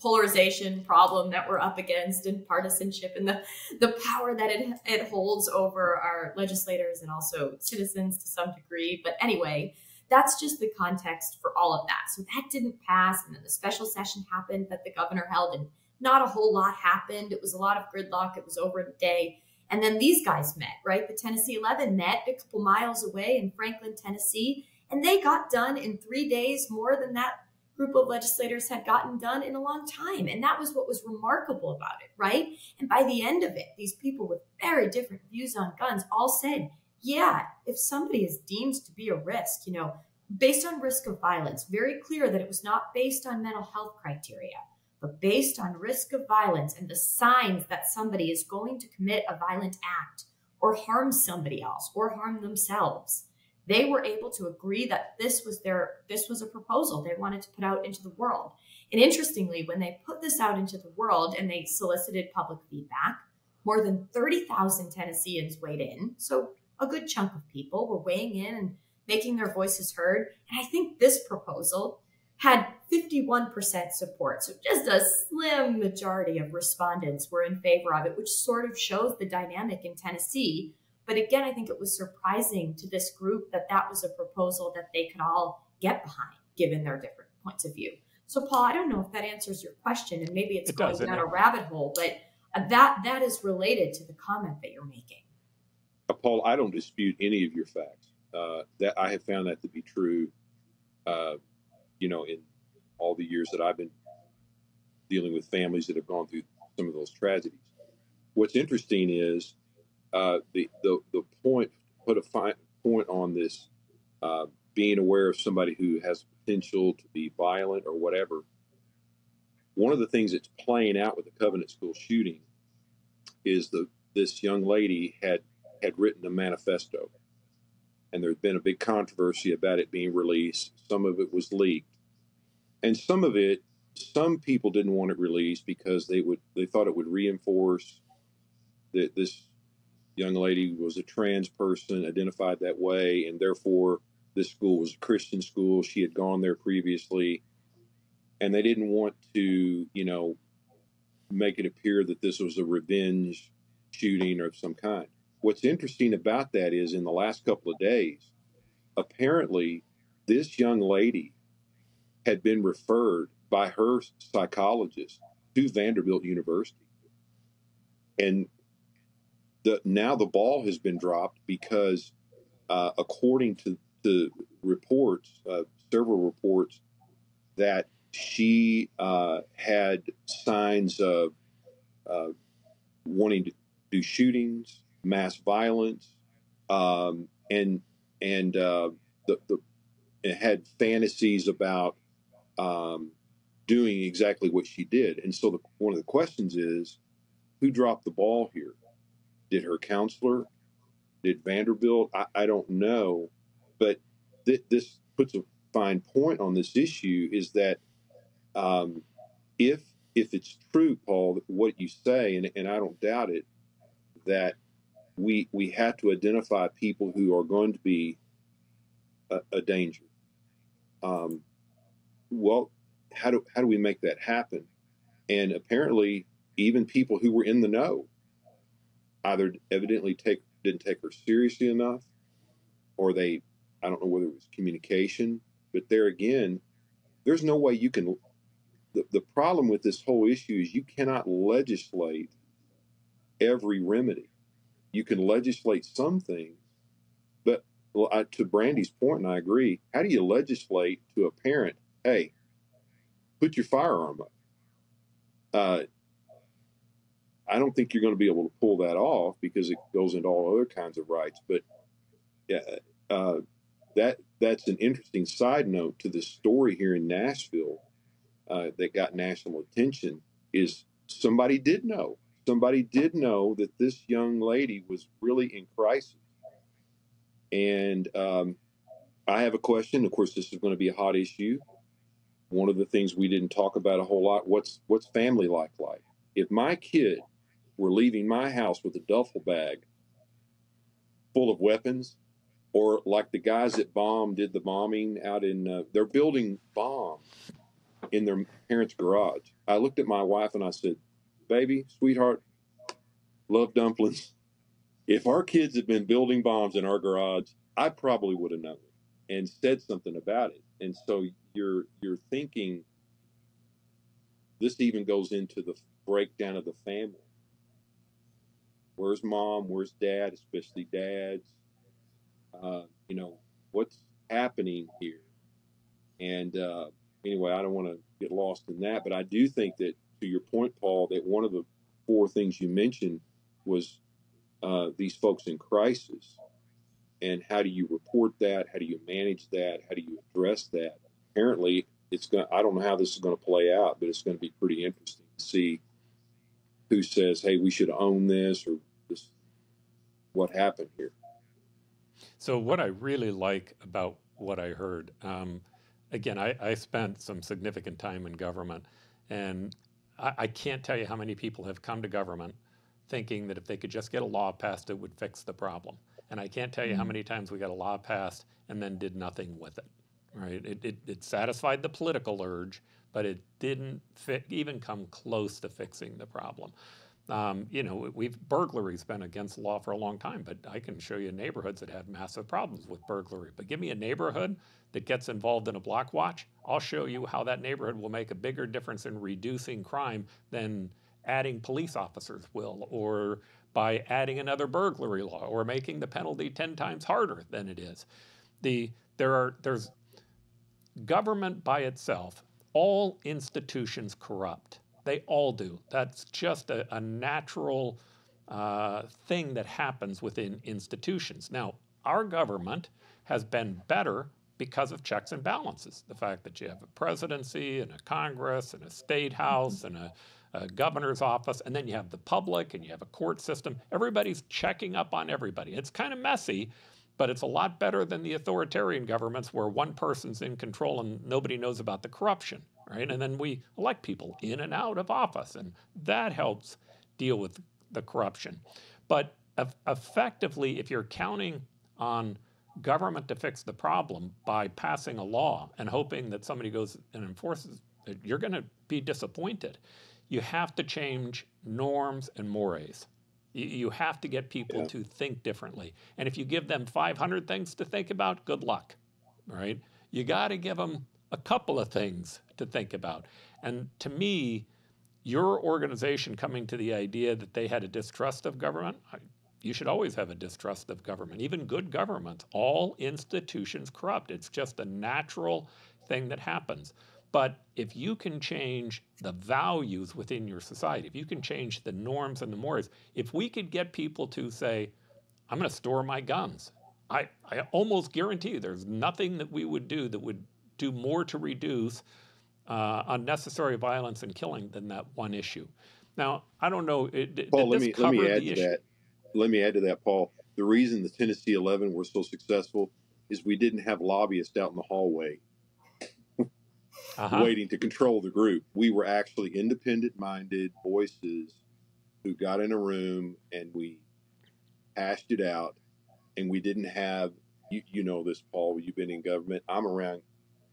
polarization problem that we're up against and partisanship and the power that it holds over our legislators and also citizens to some degree. But anyway, that's just the context for all of that. So that didn't pass. And then the special session happened that the governor held, and not a whole lot happened. It was a lot of gridlock. It was over a day. And then these guys met, right? The Tennessee 11 met a couple miles away in Franklin, Tennessee, and they got done in 3 days, more than that group of legislators had gotten done in a long time. And that was what was remarkable about it, right? And by the end of it, these people with very different views on guns all said, yeah, if somebody is deemed to be a risk, based on risk of violence, very clear that it was not based on mental health criteria, but based on risk of violence and the signs that somebody is going to commit a violent act or harm somebody else or harm themselves. They were able to agree that this was a proposal they wanted to put out into the world. And interestingly, when they put this out into the world and they solicited public feedback, more than 30,000 Tennesseans weighed in. So a good chunk of people were weighing in and making their voices heard. And I think this proposal had 51% support. So just a slim majority of respondents were in favor of it, which sort of shows the dynamic in Tennessee. But again, I think it was surprising to this group that was a proposal that they could all get behind, given their different points of view. So, Paul, I don't know if that answers your question, and maybe it's going down a rabbit hole, but that is related to the comment that you're making. Paul, I don't dispute any of your facts. That I have found that to be true, in all the years that I've been dealing with families that have gone through some of those tragedies. What's interesting is the point, put a fine point on this, being aware of somebody who has potential to be violent or whatever. One of the things that's playing out with the Covenant School shooting is this young lady had written a manifesto, and there's been a big controversy about it being released. Some of it was leaked, and some people didn't want it released because they thought it would reinforce that this young lady was a trans person, identified that way, and therefore this school was a Christian school. She had gone there previously, and they didn't want to, make it appear that this was a revenge shooting of some kind. What's interesting about that is in the last couple of days, apparently this young lady had been referred by her psychologist to Vanderbilt University. And now the ball has been dropped because, according to the reports, several reports, that she had signs of wanting to do shootings, mass violence, and it had fantasies about doing exactly what she did. And so one of the questions is, who dropped the ball here? Did her counselor? Did Vanderbilt? I don't know. But this puts a fine point on this issue, is that if it's true, Paul, what you say, and I don't doubt it, that we have to identify people who are going to be a danger. Well, how do we make that happen? And apparently, even people who were in the know either evidently didn't take her seriously enough, or I don't know whether it was communication. But there again, there's no way you can. The problem with this whole issue is you cannot legislate every remedy. You can legislate some things, but to Brandi's point, and I agree, how do you legislate to a parent, hey, put your firearm up? I don't think you're going to be able to pull that off, because it goes into all other kinds of rights. But that's an interesting side note to this story here in Nashville that got national attention. Is somebody did know that this young lady was really in crisis. And I have a question. Of course, this is going to be a hot issue. One of the things we didn't talk about a whole lot, what's family life like? If my kid were leaving my house with a duffel bag full of weapons, or like the guys that did the bombing out in, they're building bombs in their parents' garage. I looked at my wife and I said, baby, sweetheart, love dumplings. If our kids had been building bombs in our garage, I probably would have known it and said something about it. And so you're thinking, this even goes into the breakdown of the family. Where's mom? Where's dad? Especially dads. What's happening here? And anyway, I don't want to get lost in that, but I do think that, to your point, Paul, that one of the four things you mentioned was these folks in crisis. And how do you report that? How do you manage that? How do you address that? Apparently, I don't know how this is going to play out, but it's going to be pretty interesting to see who says, hey, we should own this, or what happened here. So what I really like about what I heard, again, I spent some significant time in government, and I can't tell you how many people have come to government thinking that if they could just get a law passed, it would fix the problem. And I can't tell you how many times we got a law passed and then did nothing with it, right? It satisfied the political urge, but it didn't even come close to fixing the problem. Burglary's been against the law for a long time, but I can show you neighborhoods that have massive problems with burglary. But give me a neighborhood that gets involved in a block watch, I'll show you how that neighborhood will make a bigger difference in reducing crime than adding police officers will, or by adding another burglary law, or making the penalty 10 times harder than it is. There's government by itself. All institutions corrupt. They all do. That's just a natural thing that happens within institutions. Now, our government has been better because of checks and balances. The fact that you have a presidency and a Congress and a state house and a governor's office, and then you have the public and you have a court system. Everybody's checking up on everybody. It's kind of messy, but it's a lot better than the authoritarian governments where one person's in control and nobody knows about the corruption, right? And then we elect people in and out of office, and that helps deal with the corruption. But effectively, if you're counting on government to fix the problem by passing a law and hoping that somebody goes and enforces it, you're going to be disappointed. you have to change norms and mores. You have to get people Yeah. to think differently. And if you give them 500 things to think about, good luck, right? You got to give them a couple of things to think about. And to me, your organization coming to the idea that they had a distrust of government, you should always have a distrust of government, even good governments. All institutions corrupt. It's just a natural thing that happens. But if you can change the values within your society, if you can change the norms and the mores, if we could get people to say, I'm going to store my guns, I almost guarantee you there's nothing that we would do that would do more to reduce unnecessary violence and killing than that one issue. Now, I don't know, did Paul, this cover the issue? Let me add to that, Paul. The reason the Tennessee 11 were so successful is we didn't have lobbyists out in the hallway waiting to control the group. We were actually independent-minded voices who got in a room and we hashed it out. And we didn't have, you know this, Paul, you've been in government. I'm around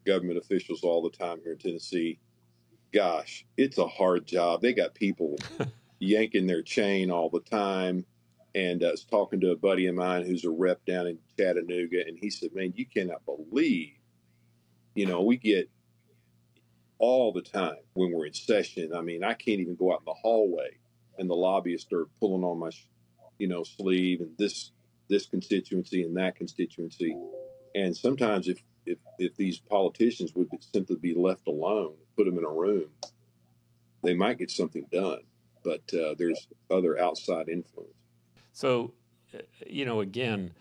government officials all the time here in Tennessee. Gosh, it's a hard job. They got people yanking their chain all the time. And I was talking to a buddy of mine who's a rep down in Chattanooga, and he said, man, you cannot believe, we get all the time when we're in session. I mean, I can't even go out in the hallway, and the lobbyists are pulling on my, sleeve, and this constituency and that constituency. And sometimes if these politicians would simply be left alone, put them in a room, they might get something done. But there's other outside influence. So, again,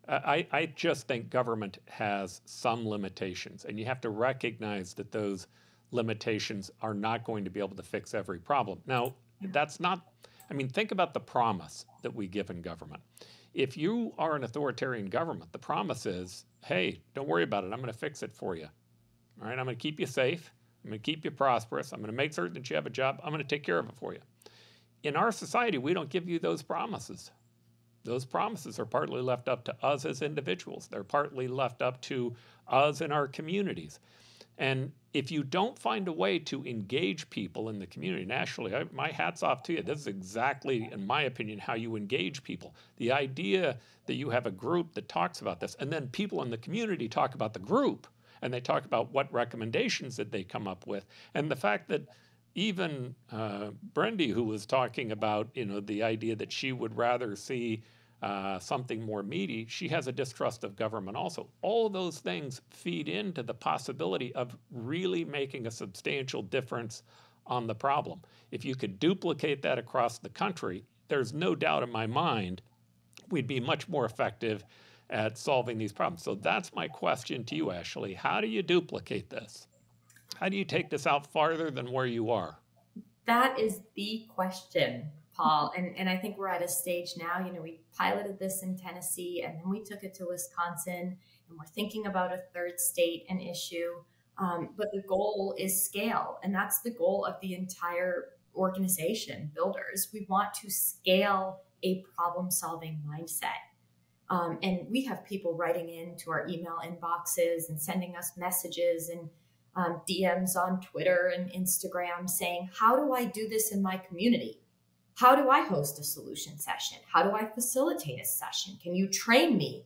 I just think government has some limitations, and you have to recognize that those limitations are not going to be able to fix every problem. Now, that's not, think about the promise that we give in government. If you are an authoritarian government, the promise is, hey, don't worry about it. I'm going to fix it for you. All right, I'm going to keep you safe. I'm going to keep you prosperous. I'm going to make certain that you have a job. I'm going to take care of it for you. In our society, we don't give you those promises. Those promises are partly left up to us as individuals. They're partly left up to us in our communities. And if you don't find a way to engage people in the community, and Ashley, my hat's off to you. This is exactly, in my opinion, how you engage people. The idea that you have a group that talks about this, and then people in the community talk about the group, and they talk about what recommendations that they come up with, and the fact that even Brandi, who was talking about, the idea that she would rather see something more meaty, she has a distrust of government also. All of those things feed into the possibility of really making a substantial difference on the problem. If you could duplicate that across the country, there's no doubt in my mind we'd be much more effective at solving these problems. So that's my question to you, Ashley. How do you duplicate this? How do you take this out farther than where you are? That is the question, Paul. And I think we're at a stage now, we piloted this in Tennessee and then we took it to Wisconsin, and we're thinking about a third state and issue. But the goal is scale. And that's the goal of the entire organization, Builders. We want to scale a problem-solving mindset. And we have people writing into our email inboxes and sending us messages and DMs on Twitter and Instagram saying, how do I do this in my community? How do I host a solution session? How do I facilitate a session? Can you train me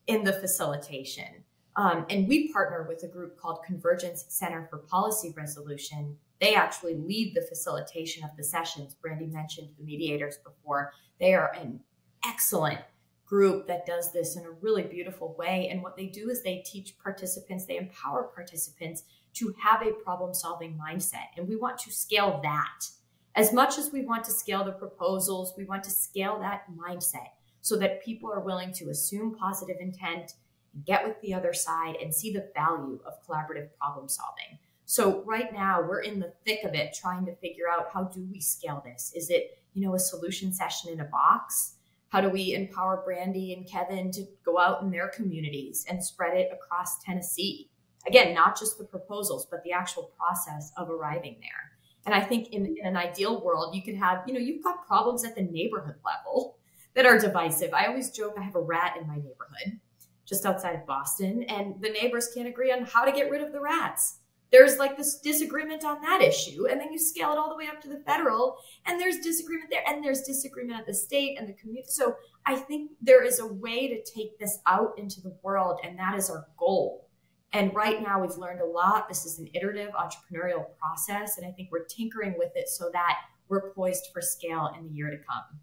in the facilitation? And we partner with a group called Convergence Center for Policy Resolution. They actually lead the facilitation of the sessions. Brandi mentioned the mediators before. They are an excellent group that does this in a really beautiful way. And what they do is they teach participants, they empower participants to have a problem-solving mindset. And we want to scale that. As much as we want to scale the proposals, we want to scale that mindset so that people are willing to assume positive intent and get with the other side and see the value of collaborative problem solving. So right now we're in the thick of it, trying to figure out, how do we scale this? Is it, a solution session in a box? How do we empower Brandi and Kevin to go out in their communities and spread it across Tennessee? Again, not just the proposals, but the actual process of arriving there. And I think in an ideal world, you could have, you've got problems at the neighborhood level that are divisive. I always joke I have a rat in my neighborhood just outside of Boston, and the neighbors can't agree on how to get rid of the rats. there's like this disagreement on that issue, and then you scale it all the way up to the federal, and there's disagreement there, and there's disagreement at the state and the community. So I think there is a way to take this out into the world, and that is our goal. And right now we've learned a lot. This is an iterative entrepreneurial process, and I think we're tinkering with it so that we're poised for scale in the year to come.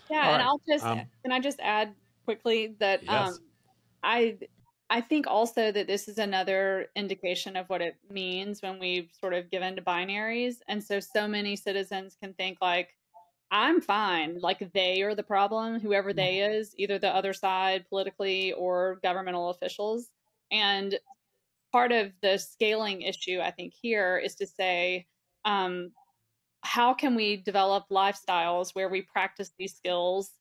Yeah, All and right. I'll just can I just add quickly that Yes. I think also that this is another indication of what it means when we've sort of given to binaries. And so many citizens can think like, I'm fine, like they are the problem, whoever they is, either the other side politically or governmental officials. And part of the scaling issue, I think, here is to say, how can we develop lifestyles where we practice these skills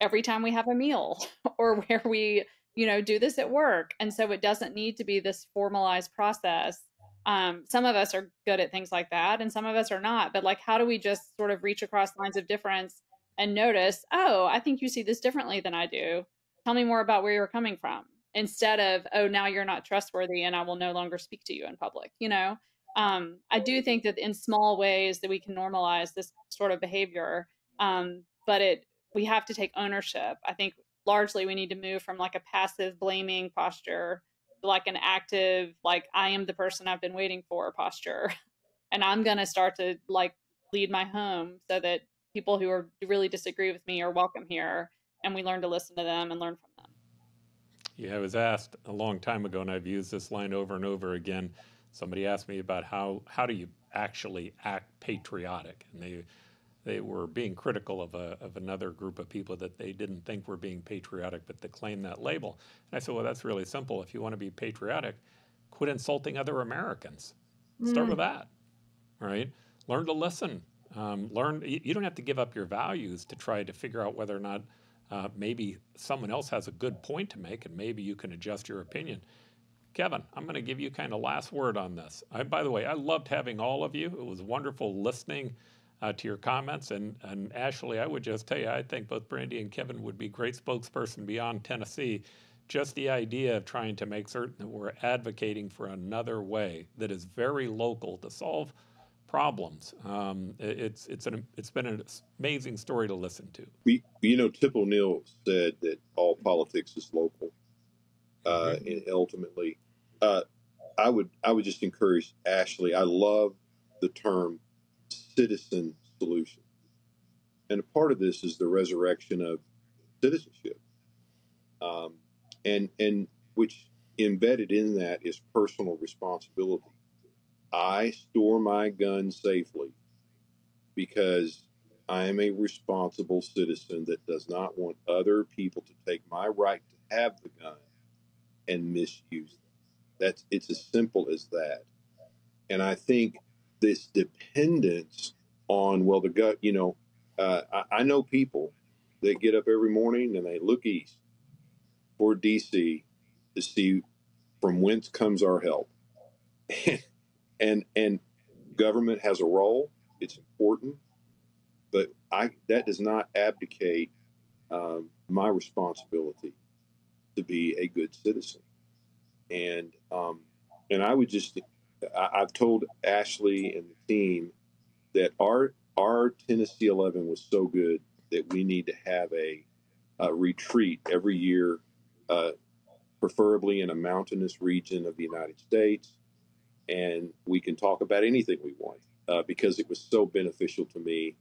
every time we have a meal or where we do this at work? And so it doesn't need to be this formalized process. Some of us are good at things like that and some of us are not, but like, how do we just sort of reach across lines of difference and notice, oh, I think you see this differently than I do, tell me more about where you're coming from, instead of, oh, now you're not trustworthy and I will no longer speak to you in public. I do think that in small ways that we can normalize this sort of behavior, but we have to take ownership. I think largely we need to move from like a passive blaming posture to like an active, like I am the person I've been waiting for posture, and I'm going to start to like lead my home so that people who really disagree with me are welcome here, and we learn to listen to them and learn from them. Yeah, I was asked a long time ago, and I've used this line over and over again. Somebody asked me about how do you actually act patriotic, and they were being critical of another group of people that they didn't think were being patriotic, but they claimed that label. And I said, well, that's really simple. If you want to be patriotic, quit insulting other Americans. Start with that, right? Learn to listen. You don't have to give up your values to try to figure out whether or not maybe someone else has a good point to make, and maybe you can adjust your opinion. Kevin, I'm going to give you kind of last word on this. By the way, I loved having all of you. It was wonderful listening to your comments. And Ashley, I would just tell you, I think both Brandi and Kevin would be great spokesperson beyond Tennessee. Just the idea of trying to make certain that we're advocating for another way that is very local to solve problems. It's been an amazing story to listen to. Tip O'Neill said that all politics is local, and ultimately, I would just encourage Ashley. I love the term citizen solution, and a part of this is the resurrection of citizenship, and which embedded in that is personal responsibility. I store my gun safely because I am a responsible citizen that does not want other people to take my right to have the gun and misuse them. It's as simple as that. And I think this dependence on, well, the gut, I know people that get up every morning and they look east for DC to see from whence comes our help. and government has a role. It's important, but that does not abdicate my responsibility to be a good citizen. And I would I've told Ashley and the team that our Tennessee 11 was so good that we need to have a retreat every year, preferably in a mountainous region of the United States. And we can talk about anything we want because it was so beneficial to me.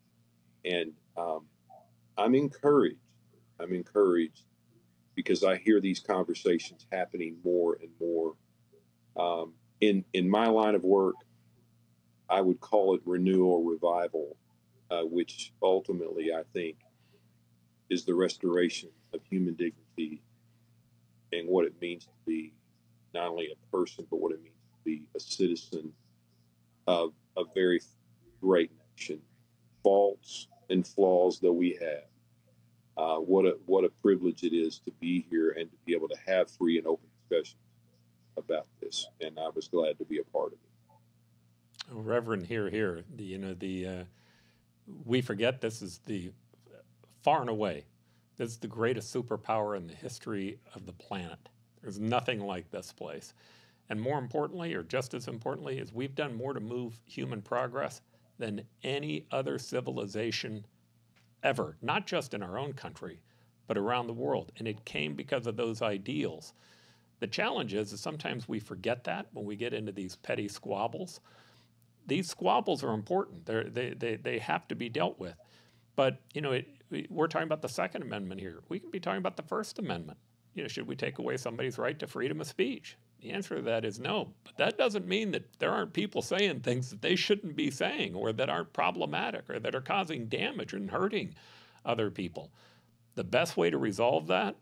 And I'm encouraged. I'm encouraged because I hear these conversations happening more and more. In my line of work, I would call it renewal revival, which ultimately I think is the restoration of human dignity and what it means to be not only a person, but what it means to be a citizen of a very great nation, faults and flaws though we have. What a privilege it is to be here and to be able to have free and open discussions about this. And I was glad to be a part of it. Oh, Reverend, here. We forget this is far and away, this is the greatest superpower in the history of the planet. There's nothing like this place. And more importantly, or just as importantly, is we've done more to move human progress than any other civilization ever, not just in our own country, but around the world. And it came because of those ideals. The challenge is sometimes we forget that when we get into these petty squabbles. These squabbles are important. They have to be dealt with. But, we're talking about the Second Amendment here. We can be talking about the First Amendment. Should we take away somebody's right to freedom of speech? The answer to that is no. But that doesn't mean that there aren't people saying things that they shouldn't be saying, or that aren't problematic, or that are causing damage and hurting other people. The best way to resolve that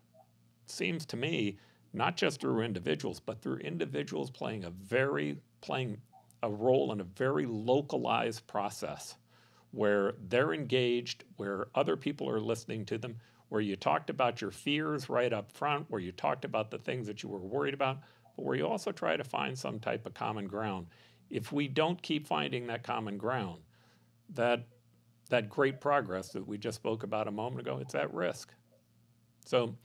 seems to me not just through individuals, but through individuals playing a role in a very localized process where they're engaged, where other people are listening to them, where you talked about your fears right up front, where you talked about the things that you were worried about, but where you also try to find some type of common ground. If we don't keep finding that common ground, that great progress that we just spoke about a moment ago, it's at risk. So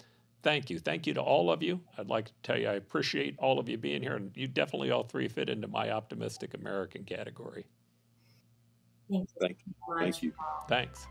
thank you. Thank you to all of you. I'd like to tell you I appreciate all of you being here, and you definitely all three fit into my optimistic American category. Thank you. Thank you. Thanks.